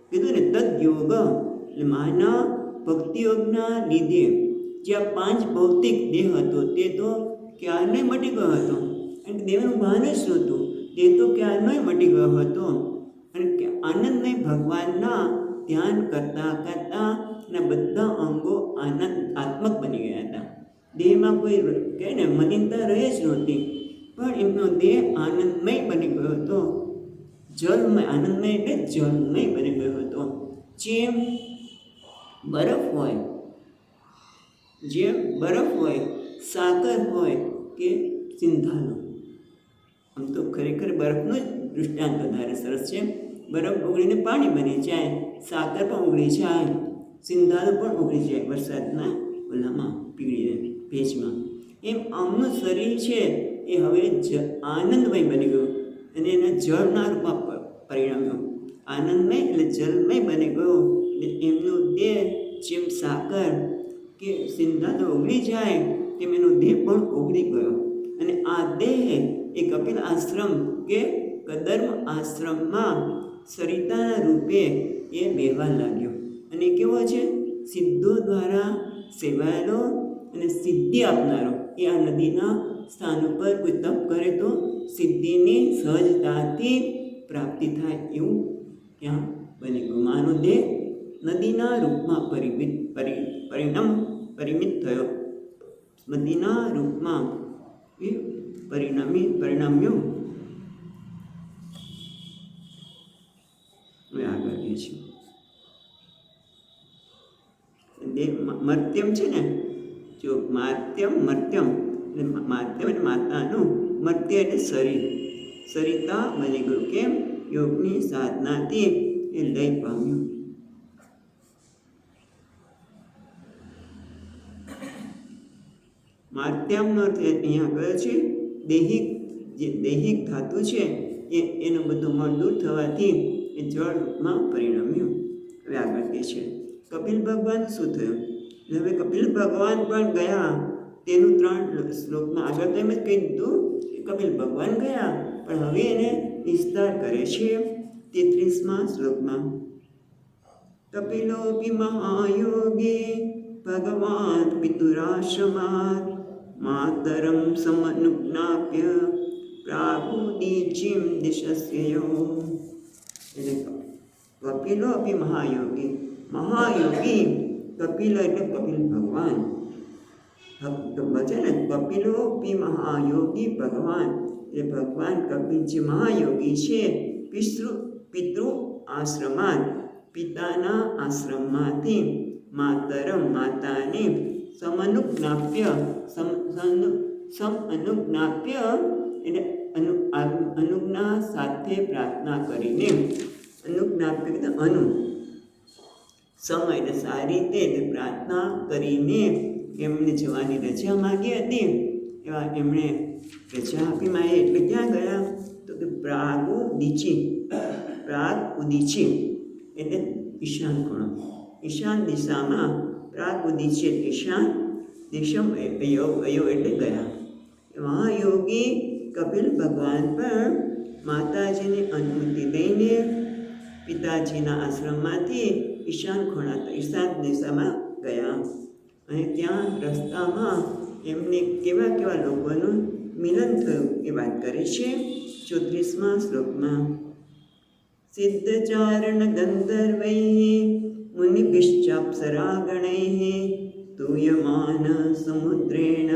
કીધું ને તદ્યોગ, એટલે માના ભક્તિયોગના લીધે જે આ 5 ભૌતિક દેહ હતો તે તો ક્યારનો મટી ગયો હતો, અને દેવનું ભાન જ નહોતું, તે તો ક્યારનો મટી ગયો હતો. અને આનંદમય ભગવાનના ધ્યાન કરતાં કરતાં એના બધા અંગો આત્મક બની ગયા હતા. દેહમાં કોઈ કહે ને મલિનતા રહે જ નહોતી, પણ એમનો દેહ આનંદમય બની ગયો હતો. જલમય, આનંદમય એટલે જલમય બની ગયો હતો. જેમ બરફ હોય, જેમ બરફ હોય, સાકર હોય કે સિંધાલો. આમ તો ખરેખર બરફનું જ દૃષ્ટાંત વધારે સરસ છે. બરફ ઓગળીને પાણી બની જાય, સાકર પણ ઓગળી જાય, સિંધાલો પણ ઓગળી જાય વરસાદના ઓલામાં પીળી ભેજમાં. એમ આમનું શરીર છે એ હવે આનંદમય બની ગયું અને એના જળના રૂપમાં પરિણમ્યો. આનંદમય એટલે જલમય બની ગયો. એટલે એમનું દેહ જેમ સાકર કે સિંધાલો ઓગળી જાય તેમ એનો દેહ પણ ઓગળી ગયો. અને આ દેહ એ કપિલ આશ્રમ કે કદર્મ આશ્રમમાં સરિતાના રૂપે એ બેહવા લાગ્યો. અને કેવો છે? સિદ્ધો દ્વારા સેવાયેલો અને સિદ્ધિ આપનારો. એ આ નદીના સ્થાન ઉપર કોઈ તપ કરે તો સિદ્ધિની સહજતાથી પ્રાપ્તિ થાય એવું ત્યાં બની ગયું. માનો દેહ નદીના રૂપમાં પરિમિત થયો, નદીના રૂપમાં એ પરિણમ્યું. હવે આગળ કહે છે દેહ મર્ત્યમ છે ને, જો માર્ત્યમ મર્ત્યમ એટલે માર્ત્યમ એટલે માતાનું, મર્ત્ય એટલે શરીર, સરિતા બની ગયું. કેમ? યોગની સાધનાથી એ લય પામ્યું. માર્ત્યામનો અર્થ અહીંયા કયો છે? દૈહિક, જે દૈહિક ધાતુ છે એનું બધું મળ દૂર થવાથી એ જળમાં પરિણમ્યું. હવે આગળ કહે છે કપિલ ભગવાન શું થયું? હવે કપિલ ભગવાન પણ ગયા. તેનું 3 શ્લોકમાં આગળ તો એમ જ કહી દીધું કે કપિલ ભગવાન ગયા, પણ હવે એને વિસ્તાર કરે છે 33મા શ્લોકમાં. કપિલોપી મહાયોગી ભગવાન પિતુરાશ્રમાત માતરમ સમનુજ્ઞાપ્ય પ્રાગુદીચિમ દિશસ્યયો. એટલે કપિલોપી મહાયોગી, મહાયોગી કપિલ એટલે કપિલ ભગવાન છે ને. કપિલોપી મહાયોગી ભગવાન એટલે ભગવાન કપિલ જે મહાયોગી છે, પિતૃ આશ્રમાત પિતાના આશ્રમમાંથી માતરમ માતાને સમનુજ્ઞાપ્ય સમનુજ્ઞાપ્ય એટલે અનુજ્ઞા સાથે પ્રાર્થના કરીને. અનુજ્ઞાપ્ય એટલે સમ એટલે સારી રીતે પ્રાર્થના કરીને એમને જવાની રજા માગી હતી. એવા એમણે રજા આપી માએ એટલે ક્યાં ગયા? તો કે પ્રાગ ઉદીચી એટલે ઈશાન ખૂણો. ઈશાન દિશામાં પ્રાગ ઉદીચી એટલે ઈશાન દિશમ અયો એટલે ગયા. મહાયોગી કપિલ ભગવાન પણ માતાજીની અનુમતિ લઈને પિતાજીના આશ્રમમાંથી ઈશાન દિશામાં ગયા. અને ત્યાં રસ્તામાં એમને કેવા કેવા લોકોનું મિલન થયું એ વાત કરે છે 34મા શ્લોકમાં. સિદ્ધચારણ ગંધર્વૈ મુનિભિશ્ચાપ્સરાગણૈ તૂયમાન સમુદ્રેણ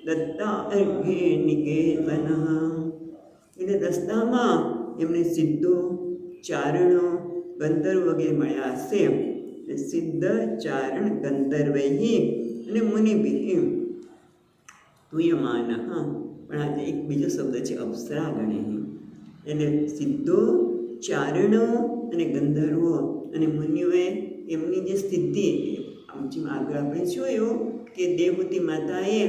દત્તા અર્ઘ્યે નિકેતન. એટલે રસ્તામાં એમને સિદ્ધો, ચારણો, ગંધર્વ વગેરે મળ્યા હશે. સિદ્ધ, ચારણ, ગંધર્વૈ અને મુનિભિ તૂયમાન. પણ આજે એક બીજો શબ્દ છે અપ્સરાગણૈ. એટલે સિદ્ધો, ચારણો અને ગંધર્વો અને મુનિઓએ એમની જે સ્થિતિ, જેમ આગળ આપણે જોયું કે દેવહૂતિ માતાએ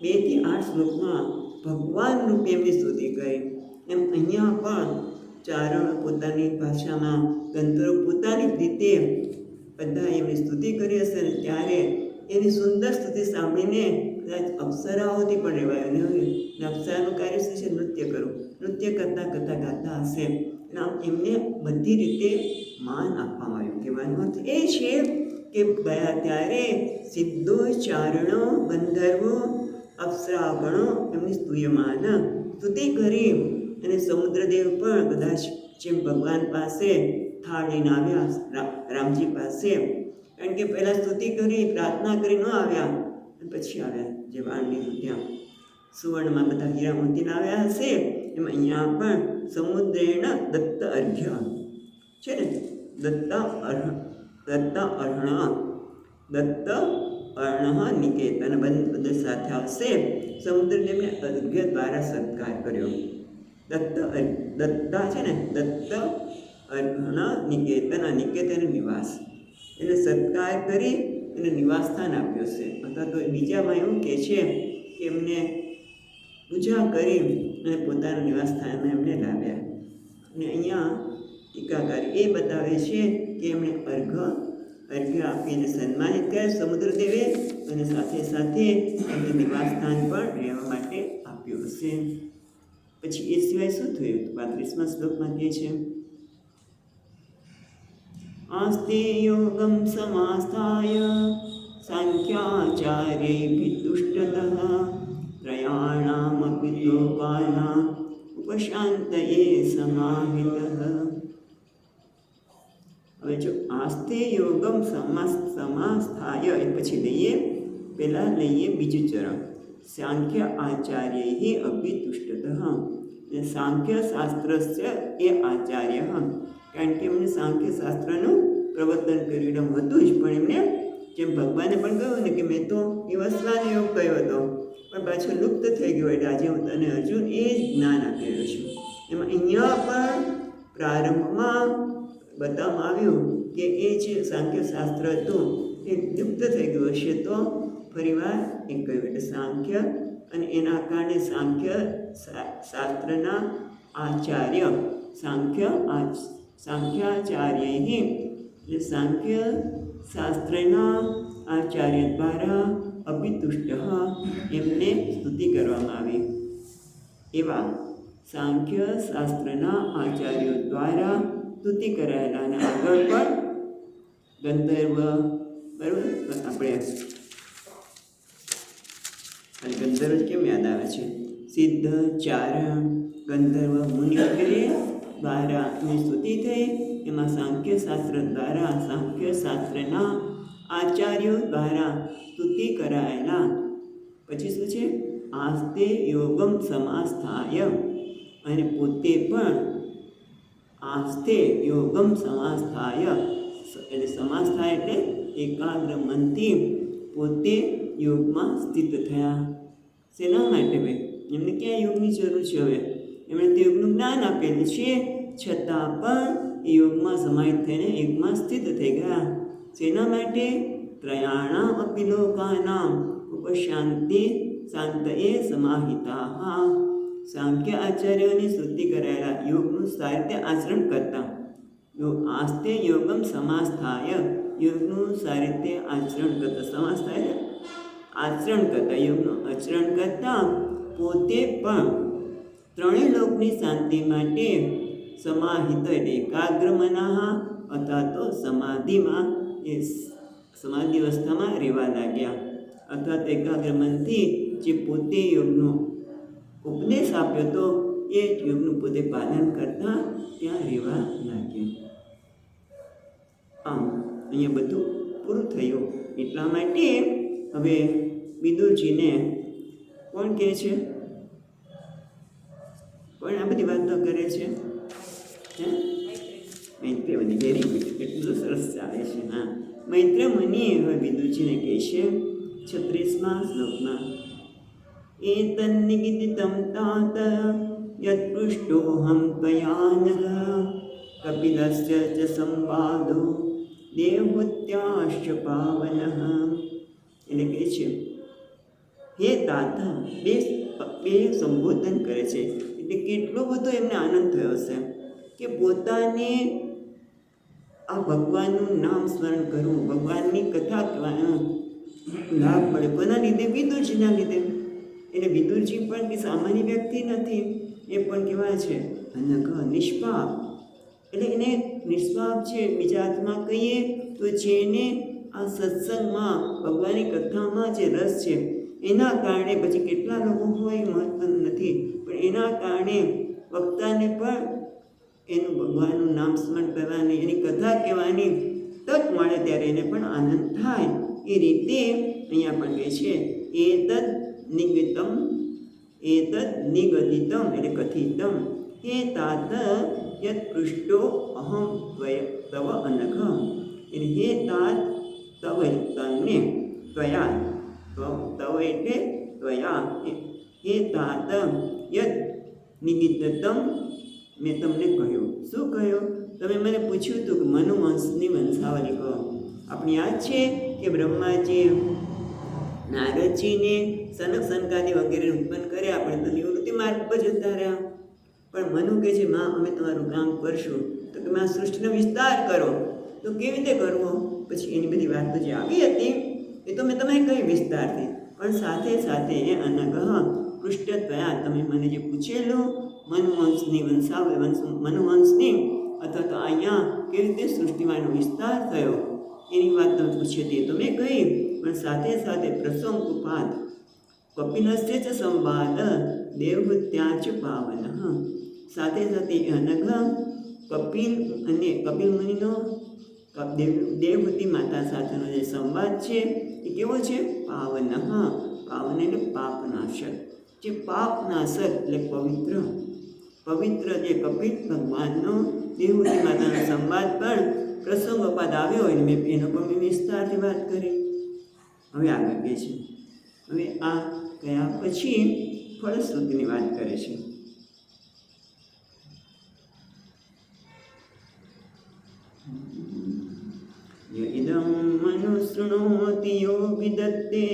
2 થી 8 શ્લોકમાં ભગવાન રૂપે એમની સ્તુતિ કરી, એમ અહીંયા પણ ચારણો પોતાની ભાષામાં, ગંધર્વ પોતાની રીતે બધા એમની સ્તુતિ કરી હશે. અને ત્યારે એની સુંદર સ્તુતિ સાંભળીને કદાચ અપ્સરાઓથી પણ રહેવાયું નહીં હોય. અને અપ્સરાનું કાર્ય શું છે? નૃત્ય કરવું. નૃત્ય કરતાં કરતાં ગાતા હશે. અને આમ એમને બધી રીતે માન આપવામાં આવ્યું. કહેવાનો અર્થ એ છે કે ગયા ત્યારે સિદ્ધો, ચારણો, ગંધર્વો, અપ્સરાગણો એમની સ્તુતિ કરી. અને સમુદ્રદેવ પણ કદાચ જેમ ભગવાન પાસે થાળ લઈને આવ્યા રામજી પાસે, કારણ કે પહેલાં સ્તુતિ કરી, પ્રાર્થના કરી ન આવ્યા, અને પછી આવ્યા જે વાણની ત્યાં સુવર્ણમાં બધા હીરા મોતીને આવ્યા હશે. એમ અહીંયા પણ સમુદ્રેણ દત્ત અર્ઘ્ય છે ને, દત્ત અર્ણ નિકેતન બંધ સાથે આવશે. સમુદ્રદેવને અર્ઘ્ય દ્વારા સત્કાર કર્યો. દત્તા છે ને, દત્ત અર્ણ નિકેતન, નિકેતન નિવાસ એટલે સત્કાર કરી એને નિવાસ સ્થાન આપ્યું છે. અથવા તો બીજામાં એવું કહે છે કે એમને પૂજા કરી અને પોતાના નિવાસ સ્થાનમાં એમને લાવ્યા. અને અહીંયા ટીકાકાર એ બતાવે છે કે એમણે અર્ઘ્ય આપીને સન્માનિત કર્યા સમુદ્રદેવે, અને સાથે સાથે એમને નિવાસ સ્થાન પણ રહેવા માટે આપ્યું હશે. પછી એ સિવાય શું થયું? 35મા શ્લોકમાં કહે છે આસ્તે યોગમ સમાસ્થાય સાંખ્યાચાર્યૈર્ભિતુષ્ટતઃ ત્રયાણામપિ લોકાનાં ઉપશાંતયે સમાહિતઃ. હવે જો આસ્તે યોગમ સમાસ્થાય એ પછી લઈએ, પહેલાં લઈએ બીજું ચરણ સાંખ્ય આચાર્યૈ અભિતુષ્ટતઃ. સાંખ્ય શાસ્ત્રસ્ય એ આચાર્ય, કારણ કે એમને સાંખ્ય શાસ્ત્રનું પ્રવર્તન કર્યું એમ હતું જ. પણ એમને જેમ ભગવાને પણ કહ્યું ને કે મેં તો વિવસ્વાન યોગ કહ્યો હતો, પણ પાછો લુપ્ત થઈ ગયો. એટલે આજે હું તને અર્જુન એ જ જ્ઞાન આપી રહ્યો છું. એમાં અહીંયા પણ પ્રારંભમાં બતાવવામાં આવ્યું કે એ જે સાંખ્ય શાસ્ત્ર હતું એ લુપ્ત થઈ ગયું હશે તો ફરીવાર એક કહ્યું એટલે સાંખ્ય, અને એના કારણે સાંખ્ય શાસ્ત્રના આચાર્ય સાંખ્યાચાર્ય એટલે સાંખ્ય શાસ્ત્રના આચાર્ય દ્વારા અભિતુષ્ટ એમને સ્તુતિ કરવામાં આવી. એવા સાંખ્ય શાસ્ત્રના આચાર્યો દ્વારા સ્તુતિ કરાયેલા અને આગળ પણ ગંધર્વ, બરાબર, આપણે ગંધર્વ કેમ યાદ આવે છે? સિદ્ધ, ચારણ, ગંધર્વ, મુનિ વગેરે દ્વારા એની સ્તુતિ થઈ. એમાં સાંખ્ય શાસ્ત્રના આચાર્યો દ્વારા સ્તુતિ કરાયેલા. પછી શું છે? આસ્તે યોગમ સમાસ્થાય, અને પોતે પણ આસ્તે યોગમ સમાસ્થાય એટલે સમાસ્થાય એટલે એકાગ્ર મનથી પોતે યોગમાં સ્થિત થયા. શેના માટે? ભાઈ એમને ક્યાં યોગની જરૂર છે? હવે એમણે તે યોગનું જ્ઞાન આપેલું છે, છતાં પણ એ યોગમાં સમાહિત થઈને યોગમાં સ્થિત થઈ ગયા. શેના માટે? ત્રયાણામ અપી લોકાનામ શાંતયે સમાહિતા. સાંખ્ય આચાર્યોની સ્તુતિ કરાયેલા યોગનું સારી રીતે આચરણ કરતા. આસ્તે યોગમ સમાસ્થાય, યોગનું સારી રીતે આચરણ કરતા. સમાસ્થાય આચરણ કરતા, યોગનું આચરણ કરતા પોતે પણ ત્રણેય લોકની શાંતિ માટે સમાહિત એટલે એકાગ્ર મનઃ અથવા તો સમાધિમાં એ સમાધિ અવસ્થામાં રહેવા લાગ્યા. અથવા તો એકાગ્ર મનથી જે પોતે યોગનો ઉપદેશ આપ્યો હતો એ યોગનું પોતે પાલન કરતા ત્યાં રહેવા લાગ્યા. આમ અહીંયા બધું પૂરું થયું. એટલા માટે હવે વિદુરજીને કોણ કહે છે? કોણ આ બધી વાતો કરે છે? મૈત્રેય મુનિ. વેરી ગુડ, એટલું સરસ ચાલે છે. હા, મૈત્રેય મુનિ હવે વિદુરજીને કહે છે 36મા શ્લોકમાં, એતન્નિગીતિતં તાત યત્પૃષ્ટોહં ત્વયા નઘ કપિલસ્ય ચ સંવાદો દેવહૂત્યાશ્ચ પાવનઃ. એટલે કહે છે હે તાત, બે સંબોધન કરે છે. એટલે કેટલો બધો એમને આનંદ થયો હશે કે પોતાને આ ભગવાનનું નામ સ્મરણ કરવું, ભગવાનની કથા કહેવાનું લાભ મળે. કોના લીધે? વિદુરજીના લીધે. એટલે વિદુરજી પણ કે સામાન્ય વ્યક્તિ નથી, એ પણ કેવા છે? અનઘ, નિષ્પાપ. એટલે એને નિષ્પાપ છે. બીજા હાથમાં કહીએ તો જેને આ સત્સંગમાં ભગવાનની કથામાં જે રસ છે એના કારણે, પછી કેટલા લોકો હોય મહત્વનું નથી, પણ એના કારણે વક્તાને પણ એનું ભગવાનનું નામ સ્મરણ કરવાની, એની કથા કહેવાની તક મળે ત્યારે એને પણ આનંદ થાય. એ રીતે અહીંયા પણ કહે છે એતદ નિગદિતમ એટલે કથિતમ હે તાત યત પૃષ્ટો અહમ તવ અનઘ. એટલે હે તાત, તવ તમને, ત્વયા, તવ એટલે ત્વયા, હે તાત યત નિગિતમ મેં તમને કહ્યું. શું કહ્યું? તમે મને પૂછ્યું હતું કે મનુવંશની વંશાવલી કહો. આપણે યાદ છે કે બ્રહ્માજી નારદજીને સનક સનકાદી વગેરે ઉત્પન્ન કર્યા, આપણે તો નિવૃત્તિ માર્ગ પર જતા રહ્યા. પણ મનુ કહે છે માં અમે તમારું કામ કરશું. તો તમે આ સૃષ્ટિનો વિસ્તાર કરો. તો કેવી રીતે કરવો? પછી એની બધી વાતો જે આવી હતી એ તો મેં તમને કહી વિસ્તારથી, પણ સાથે સાથે એ અનઘ પૃષ્ઠ થયા. તમે મને જે પૂછેલું મનુવંશની મનુવંશની અથવા તો અહીંયા કેવી રીતે સૃષ્ટિમાંનો વિસ્તાર થયો એની વાત તમે પૂછી હતી તો મેં કહી. પણ સાથે સાથે પ્રસંગોપાત કપિલસ્ય ચ સંવાદ દેવહૂત્યા ચ પાવન. સાથે સાથે અનઘ કપિલ મુનિનો દેવહૂતિ માતા સાથેનો જે સંવાદ છે એ કેવો છે? પાવન. પાવન એટલે પાપનાશક. જે પાપનાશક એટલે પવિત્ર જે કપિલ ભગવાનનો દેવહૂતિ માતાનો સંવાદ પણ પ્રસંગોપાત આવ્યો હોય મેં એનો પણ મેં વિસ્તારથી વાત કરી. હવે આગળ કહે છે, હવે આ કયા પછી ફળશ્રુતિની વાત કરે છે. ઇદં મનુસ્સ अनुशृणोति यो विदत्ते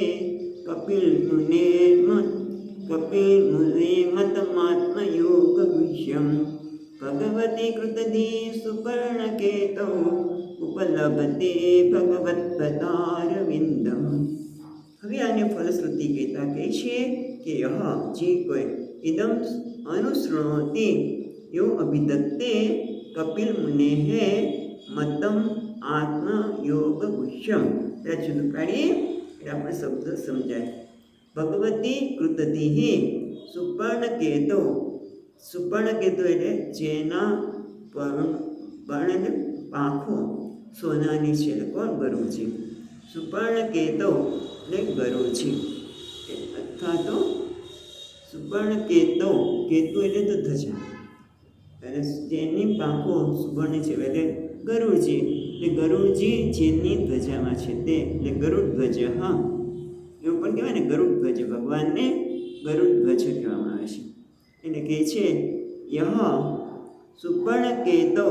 कपिलमुने मतमात्मयोगगुह्यं भगवती कृतधी सुपर्णकेतौ उपलभते भगवत्पदारविन्दम्। હવે આને ફલશ્રુતિ કહેતા કહે છે કે યહ જે કોઈ ઇદમ અનુસૃણોતિ યો અભિદત્તે કપિલ મુનેઃ મતમ આત્મયોગ ગુહ્યમ. ત્યાં જુદું પાડીએ એટલે આપણે શબ્દ સમજાય. ભગવતી કૃતધિ સુપર્ણકેતો. સુપર્ણકેતો એટલે જેના પર્ણને પાંખો સોનાની છે. કોણ? ગરુડજી. સુપર્ણકેતો એટલે ગરુડજી અથવા તો સુપર્ણકેતો. કેતુ એટલે તો ધજા, અને જેની પાંખો સુવર્ણ છે એટલે ગરુડજી. એટલે ગરુડજી જેની ધજામાં છે તે એટલે ગરુડ ધ્વજ. હા, એવું પણ કહેવાય ને, ગરુડ ધ્વજ. ભગવાનને ગરુડ ધ્વજ કહેવામાં આવે છે. એટલે કહે છે યહ સુપર્ણકેતો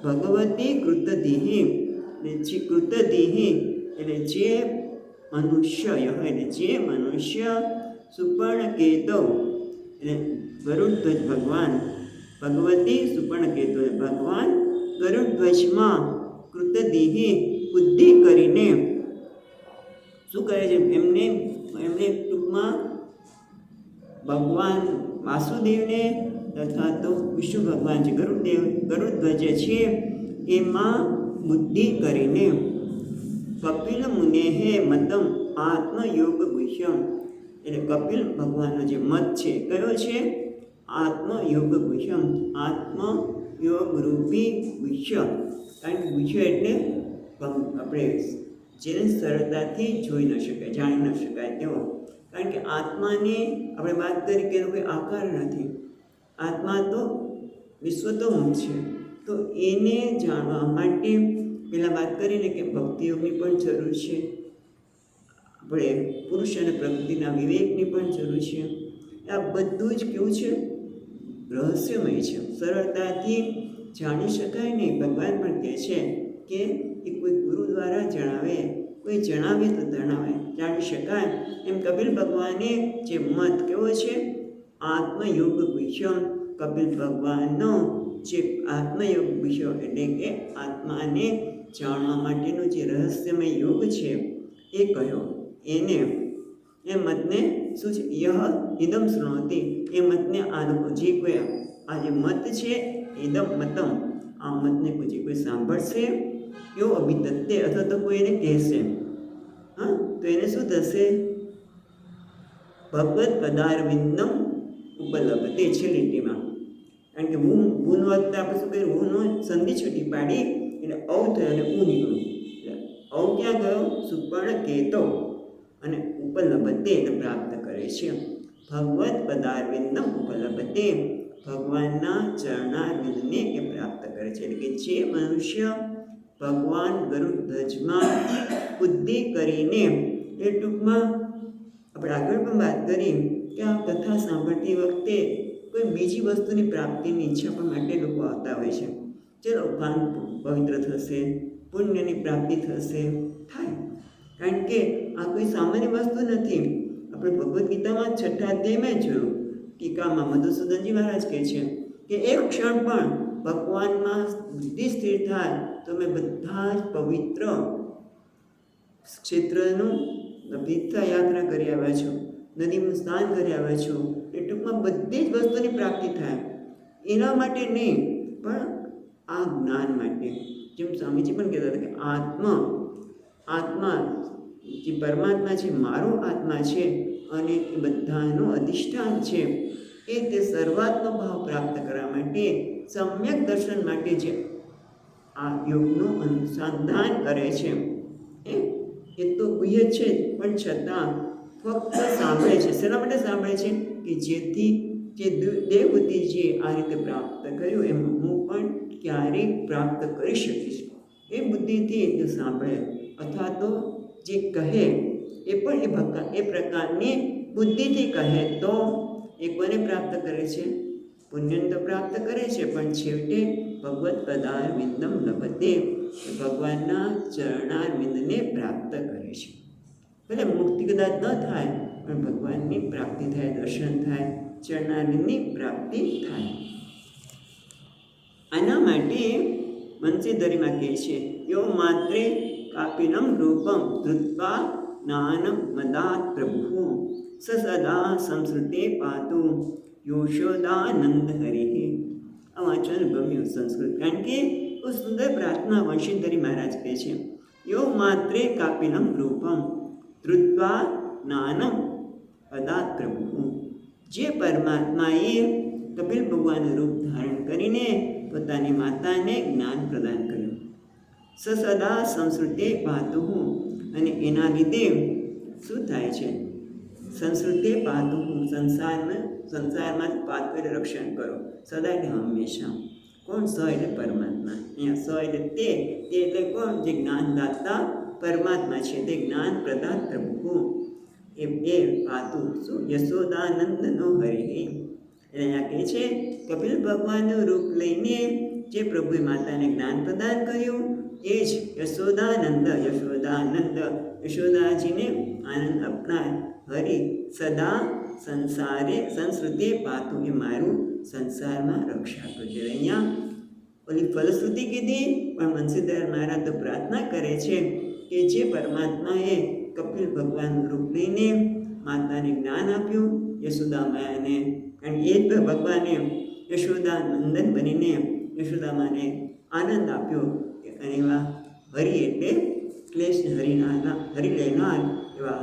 ભગવતી કૃતધિ. જે કૃતધિ એટલે જે મનુષ્ય, એટલે જે મનુષ્ય સુપર્ણકેતો એટલે ગરુડધ્વજ ભગવાન, ભગવતી સુપર્ણકેતો ભગવાન ગરુડધ્વજમાં કૃતધિ બુદ્ધિ કરીને શું કરે છે? એમને ટૂંકમાં ભગવાન વાસુદેવને તથા તો વિષ્ણુ ભગવાન છે ગરુડધ્વજ છે એમાં બુદ્ધિ કરીને કપિલ મુનેઃ મતમ આત્મયોગ ગુહ્યમ. એટલે કપિલ ભગવાનનો જે મત છે કયો છે? આત્મયોગ ગુહ્યમ. આત્મયોગ રૂપી ગુહ્ય. કારણ કે ગુહ્ય એટલે આપણે જેને સરળતાથી જોઈ ન શકાય, જાણી ન શકાય તેવો. કારણ કે આત્માને આપણે વાત કરી કે એનો કોઈ આકાર નથી. આત્મા તો વિશ્વતોમુખ છે. તો એને જાણવા માટે પહેલાં વાત કરીને કે ભક્તિયોગની પણ જરૂર છે, આપણે પુરુષ અને પ્રકૃતિના વિવેકની પણ જરૂર છે. આ બધું જ કેવું છે? રહસ્યમય છે, સરળતાથી જાણી શકાય નહીં. ભગવાન પણ કહે છે કે એ કોઈ ગુરુ દ્વારા જણાવે, કોઈ જણાવે તો જાણી શકાય. એમ કપિલ ભગવાને જે મત કેવો છે? આત્મયોગ ગુહ્યમ. કપિલ ભગવાનનો જે આત્મયોગ ગુહ્ય એટલે કે આત્માને જાણવા માટેનો જે રહસ્યમય યોગ છે એ કયો? એને એ મતને શું છે? યહ ઇદમ શૃણોતિ. એ મતને આ લોકો જે કોઈ આ જે મત છે ઇદમ મતમ, આ મતને જે કોઈ સાંભળશે યો અભિદત્તે અથવા તો કોઈ એને કહેશે, હા, તો એને શું થશે? ભગવત પદારવિંદમ ઉપલબ્ધતે છે લીટીમાં. કારણ કે ભૂન વખતે આપણે શું કર્યું? ભૂનો સંધિ છૂટી પાડી એટલે ઔ થયો અને ઉ નીકળ્યું. ઔ ક્યાં ગયો? સુપર્ણકેતો. અને ઉપલબ્ધતે એટલે પ્રાપ્ત કરે છે. ભગવત પદારવિંદમ ઉપલબ્ધતે. ભગવાનના ચરણારવિંદને એ પ્રાપ્ત કરે છે. એટલે કે જે મનુષ્ય ભગવાન ગરુડધ્વજમાં બુદ્ધિ કરીને, એ ટૂંકમાં આપણે આગળ પણ વાત કરી કે આ કથા સાંભળતી વખતે કોઈ બીજી વસ્તુની પ્રાપ્તિની ઈચ્છા પણ માટે લોકો આવતા હોય છે. ચલો કાન પવિત્ર થશે, પુણ્યની પ્રાપ્તિ થશે, થાય. કારણ કે આ કોઈ સામાન્ય વસ્તુ નથી. આપણે ભગવદ્ ગીતામાં 6ઠ્ઠા અધ્યાયમાં જોયું, ટીકામાં મધુસૂદનજી મહારાજ કહે છે કે એક ક્ષણ પણ ભગવાનમાં બુદ્ધિ સ્થિર થાય તો અમે બધા જ પવિત્ર ક્ષેત્રનું તીર્થયાત્રા કરી આવ્યા છો, નદીમાં સ્નાન કરી આવ્યા છો. એ ટૂંકમાં બધી જ વસ્તુની પ્રાપ્તિ થાય. એના માટે નહીં, પણ આ જ્ઞાન માટે. જેમ સ્વામીજી પણ કહેતા હતા કે આત્મા જે પરમાત્મા છે, મારો આત્મા છે અને એ બધાનું અધિષ્ઠાન છે, એ તે સર્વાત્મ ભાવ પ્રાપ્ત કરવા માટે, સમ્યક દર્શન માટે જે આ યોગનું અનુસંધાન કરે છે એ તો ગુહ્ય છે, પણ છતાં ફક્ત સાંભળે છે. શેના માટે સાંભળે છે? કે જેથી જે દેવબુદ્ધિજીએ આ રીતે પ્રાપ્ત કર્યું એમ હું પણ ક્યારેક પ્રાપ્ત કરી શકીશ. એ બુદ્ધિથી જો સાંભળે અથવા તો જે કહે એ પણ એ પ્રકારની બુદ્ધિથી કહે તો એ કોને પ્રાપ્ત કરે છે? પુણ્યને તો પ્રાપ્ત કરે છે, પણ છેવટે ભગવત પદારવિંદમ લભતે. એ ભગવાનના ચરણારવિંદને પ્રાપ્ત કરે છે. ભલે મુક્તિ કદાચ ન થાય પણ ભગવાનની પ્રાપ્તિ થાય, દર્શન થાય, ચરણારવિંદની પ્રાપ્તિ થાય. આના માટે મંસીધરીમાં કહે છે, યો માત્રે કાપિનમ રૂપમ ધૃત્વા જ્ઞાનમ મદાત પ્રભુ સદા સંસ્કૃતે પાતુ યશોદાનંદ હરિ. આ વાંચન ગમ્યું સંસ્કૃત, કારણ કે બહુ સુંદર પ્રાર્થના વંશીધરી મહારાજ કહે છે. યો માત્રે કાપિનમ રૂપમ ધૃત્વા જ્ઞાનમ મદાત પ્રભુ. જે પરમાત્માએ કપિલ ભગવાનનું રૂપ ધારણ કરીને પોતાની માતાને જ્ઞાન પ્રદાન કર્યું. સદા સંસ્કૃતે પાતુ, અને એના લીધે શું થાય છે? સંસ્કૃતે પાતુ, સંસારમાં પાત્રનું રક્ષણ કરો. સદા એટલે હંમેશા. કોણ? સ એટલે પરમાત્મા. અહીંયા સ એટલે તે એટલે કોણ? જે જ્ઞાનદાતા પરમાત્મા છે, તે જ્ઞાન પ્રદાન પ્રભુ એ પાતુ. શું? યશોદાનંદનો હરિ. એટલે અહીંયા કહે છે કપિલ ભગવાનનું રૂપ લઈને જે પ્રભુએ માતાને જ્ઞાન પ્રદાન કર્યું એ જ યશોદાનંદ. યશોદાજીને આનંદ આપનાર હરિ સદા સંસ્કૃતે પાતું, એ મારું સંસારમાં રક્ષા કરજો. અહીંયા ઓલી ફલશ્રુતિ કીધી, પણ મંસીધર મહારાજ તો પ્રાર્થના કરે છે કે જે પરમાત્માએ કપિલ ભગવાનનું રૂપ લઈને માતાને જ્ઞાન આપ્યું, યશોદા માયાને, અને એ જ ભગવાને યશોદાનંદન બનીને યશોદામાને આનંદ આપ્યો. અને એવા હરિ એટલે ક્લેશ હરિ લેનાર એવા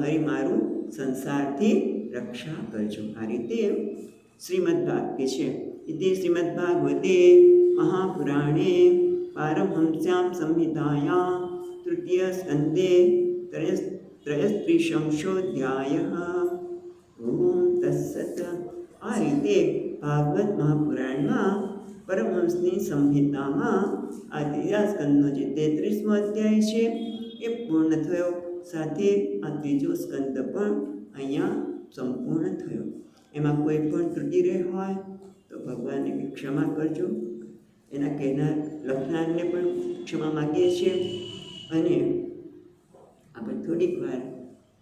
હરિ મારું સંસારથી રક્ષા કરજો. આ રીતે શ્રીમદ્ભાગ કે છે. ઇતિ શ્રીમદ્ભાગવતે મહાપુરાણે પારમહંસ્યામ સંહિતાયાં તૃતીય સ્કંદે ત્રયસ્ત્રીશંશોધ્યાયઃ. ઓમ તત્સત. આ રીતે ભાગવત મહાપુરાણમાં પરમહંસની સંહિતામાં આ ત્રીજા સ્કંદનો જે 33મો અધ્યાય છે એ પૂર્ણ થયો. સાથે આ ત્રીજો સ્કંદ પણ અહીંયા સંપૂર્ણ થયો. એમાં કોઈ પણ ત્રુટિ રહી હોય તો ભગવાનને ક્ષમા કરજો. એના કહેનાર લખનારને પણ ક્ષમા માગીએ છીએ. અને આપણે થોડીક વાર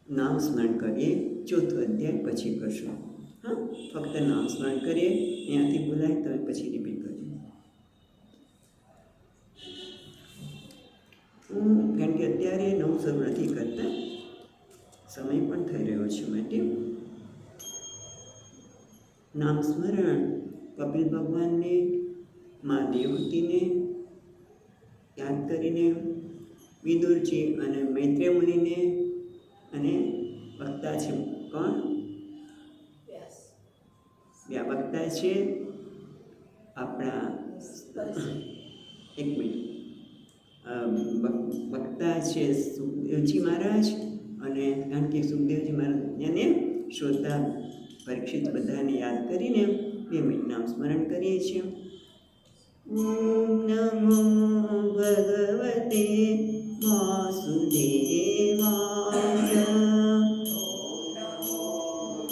નામ સ્મરણ કરીએ. ચોથો અધ્યાય પછી કરશું. હા, ફક્ત નામ સ્મરણ કરીએ. અહીંયાથી બોલાય તમે પછી રિપીટ કરજો. કારણ કે અત્યારે નવું શરૂ નથી કરતા, સમય પણ થઈ રહ્યો છે. માટે નામ સ્મરણ કપિલ ભગવાનને, મા દેવહૂતિને યાદ કરીને, વિદુરજી અને મૈત્રેય મુનિને, અને વક્તા છે કોણ? વક્તા છે આપણા એક મિનિટ વક્તા છે સુખદેવજી મહારાજ, અને કારણ કે સુખદેવજી મહારાજ એને શ્રોતા પરીક્ષિત બધાને યાદ કરીને 2 મિનિટ નામ સ્મરણ કરીએ છીએ. ઓમ નમો ભગવતે વાસુદેવાય.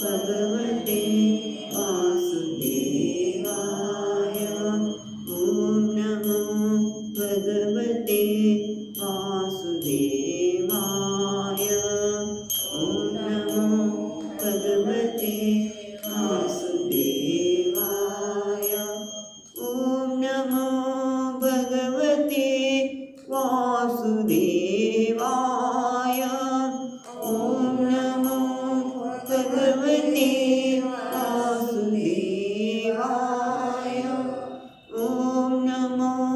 ભગવતે વાસુદેવાય. ઓમ નમો ભગવતે વાસુદેવાય. ઓમ નમો ભગવતે વાસુદેવાય. ઓમ નમો ભગવતે વાસુદેવાય. ઓમ નમો ભગવતે વાસુદેવાય. ઓમ નમો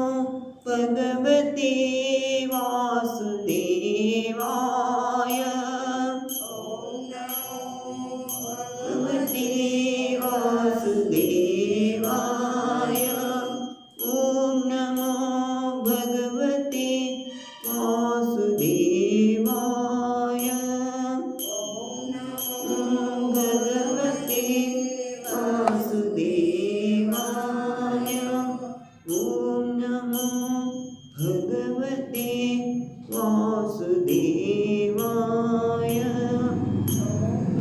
ભગવતે વાસુદેવાય. ભગવતે વાસુદેવાય. ઓમ નમો ભગવતે વાસુદેવાય. ઓમ ભગવતે વાસુદેવાય. ઓમ નમો ભગવતે વાસુદેવાય.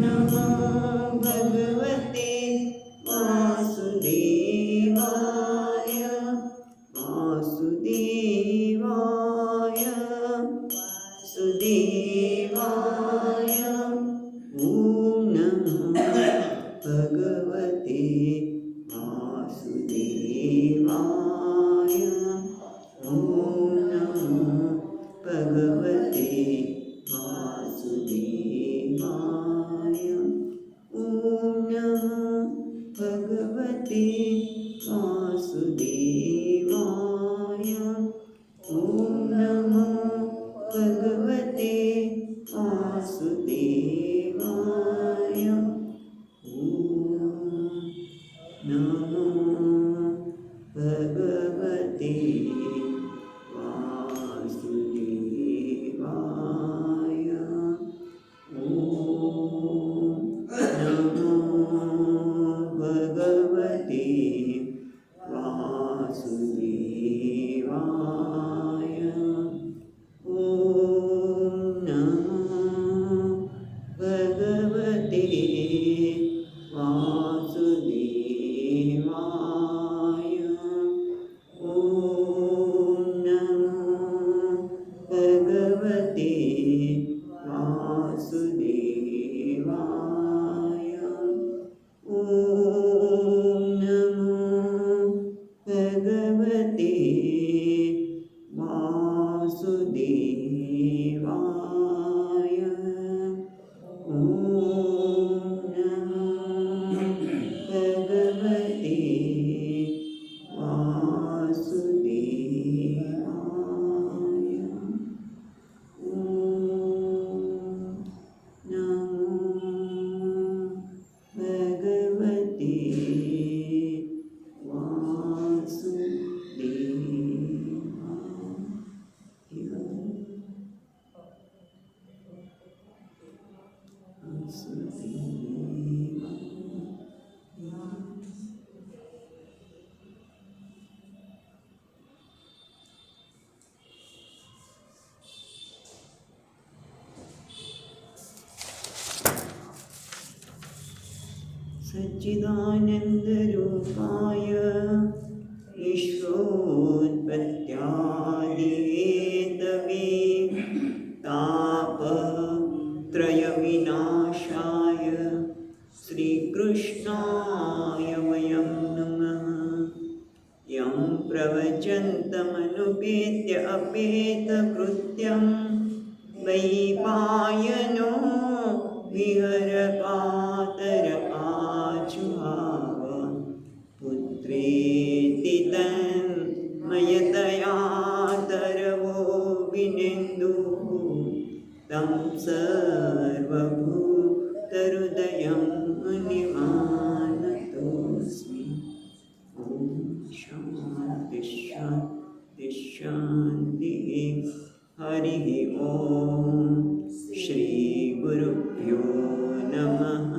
નમો ભગવતે વાસુદેવાય. વાસુદેવાય. वासुदेवाय ॐ नमो भगवते वासुदेवाय ॐ नमो भगवते वासुदेवाय ॐ नमो भगवते वासुदेवाय ॐ नमो भगवते वासुदेवाय ॐ नमो भगवते वासुदेवाय ॐ नमो भगवते वासुदेवाय ॐ नमो भगवते वासुदेवाय ॐ नमो भगवते वासुदेवाय ॐ नमो भगवते वासुदेवाय ॐ नमो भगवते सच्चिदानन्दरूपाय ईश्वरोत्पत्त्यादिहेतवे तापत्रयविनाशाय श्रीकृष्णाय वयं नमः। यं प्रवचन्तमनुपेत्य अपेतकृत्यं वैपायनो विहरकातर आजुहाव पुत्रेति तन्मयतया तरवो विनेन्दुः तं सर्वभूतहृदयं मुनिमानतोऽस्मि। ॐ शान्तिः शान्तिः शान्तिः। हरिः ॐ श्रीगुरुभ्यो नमः।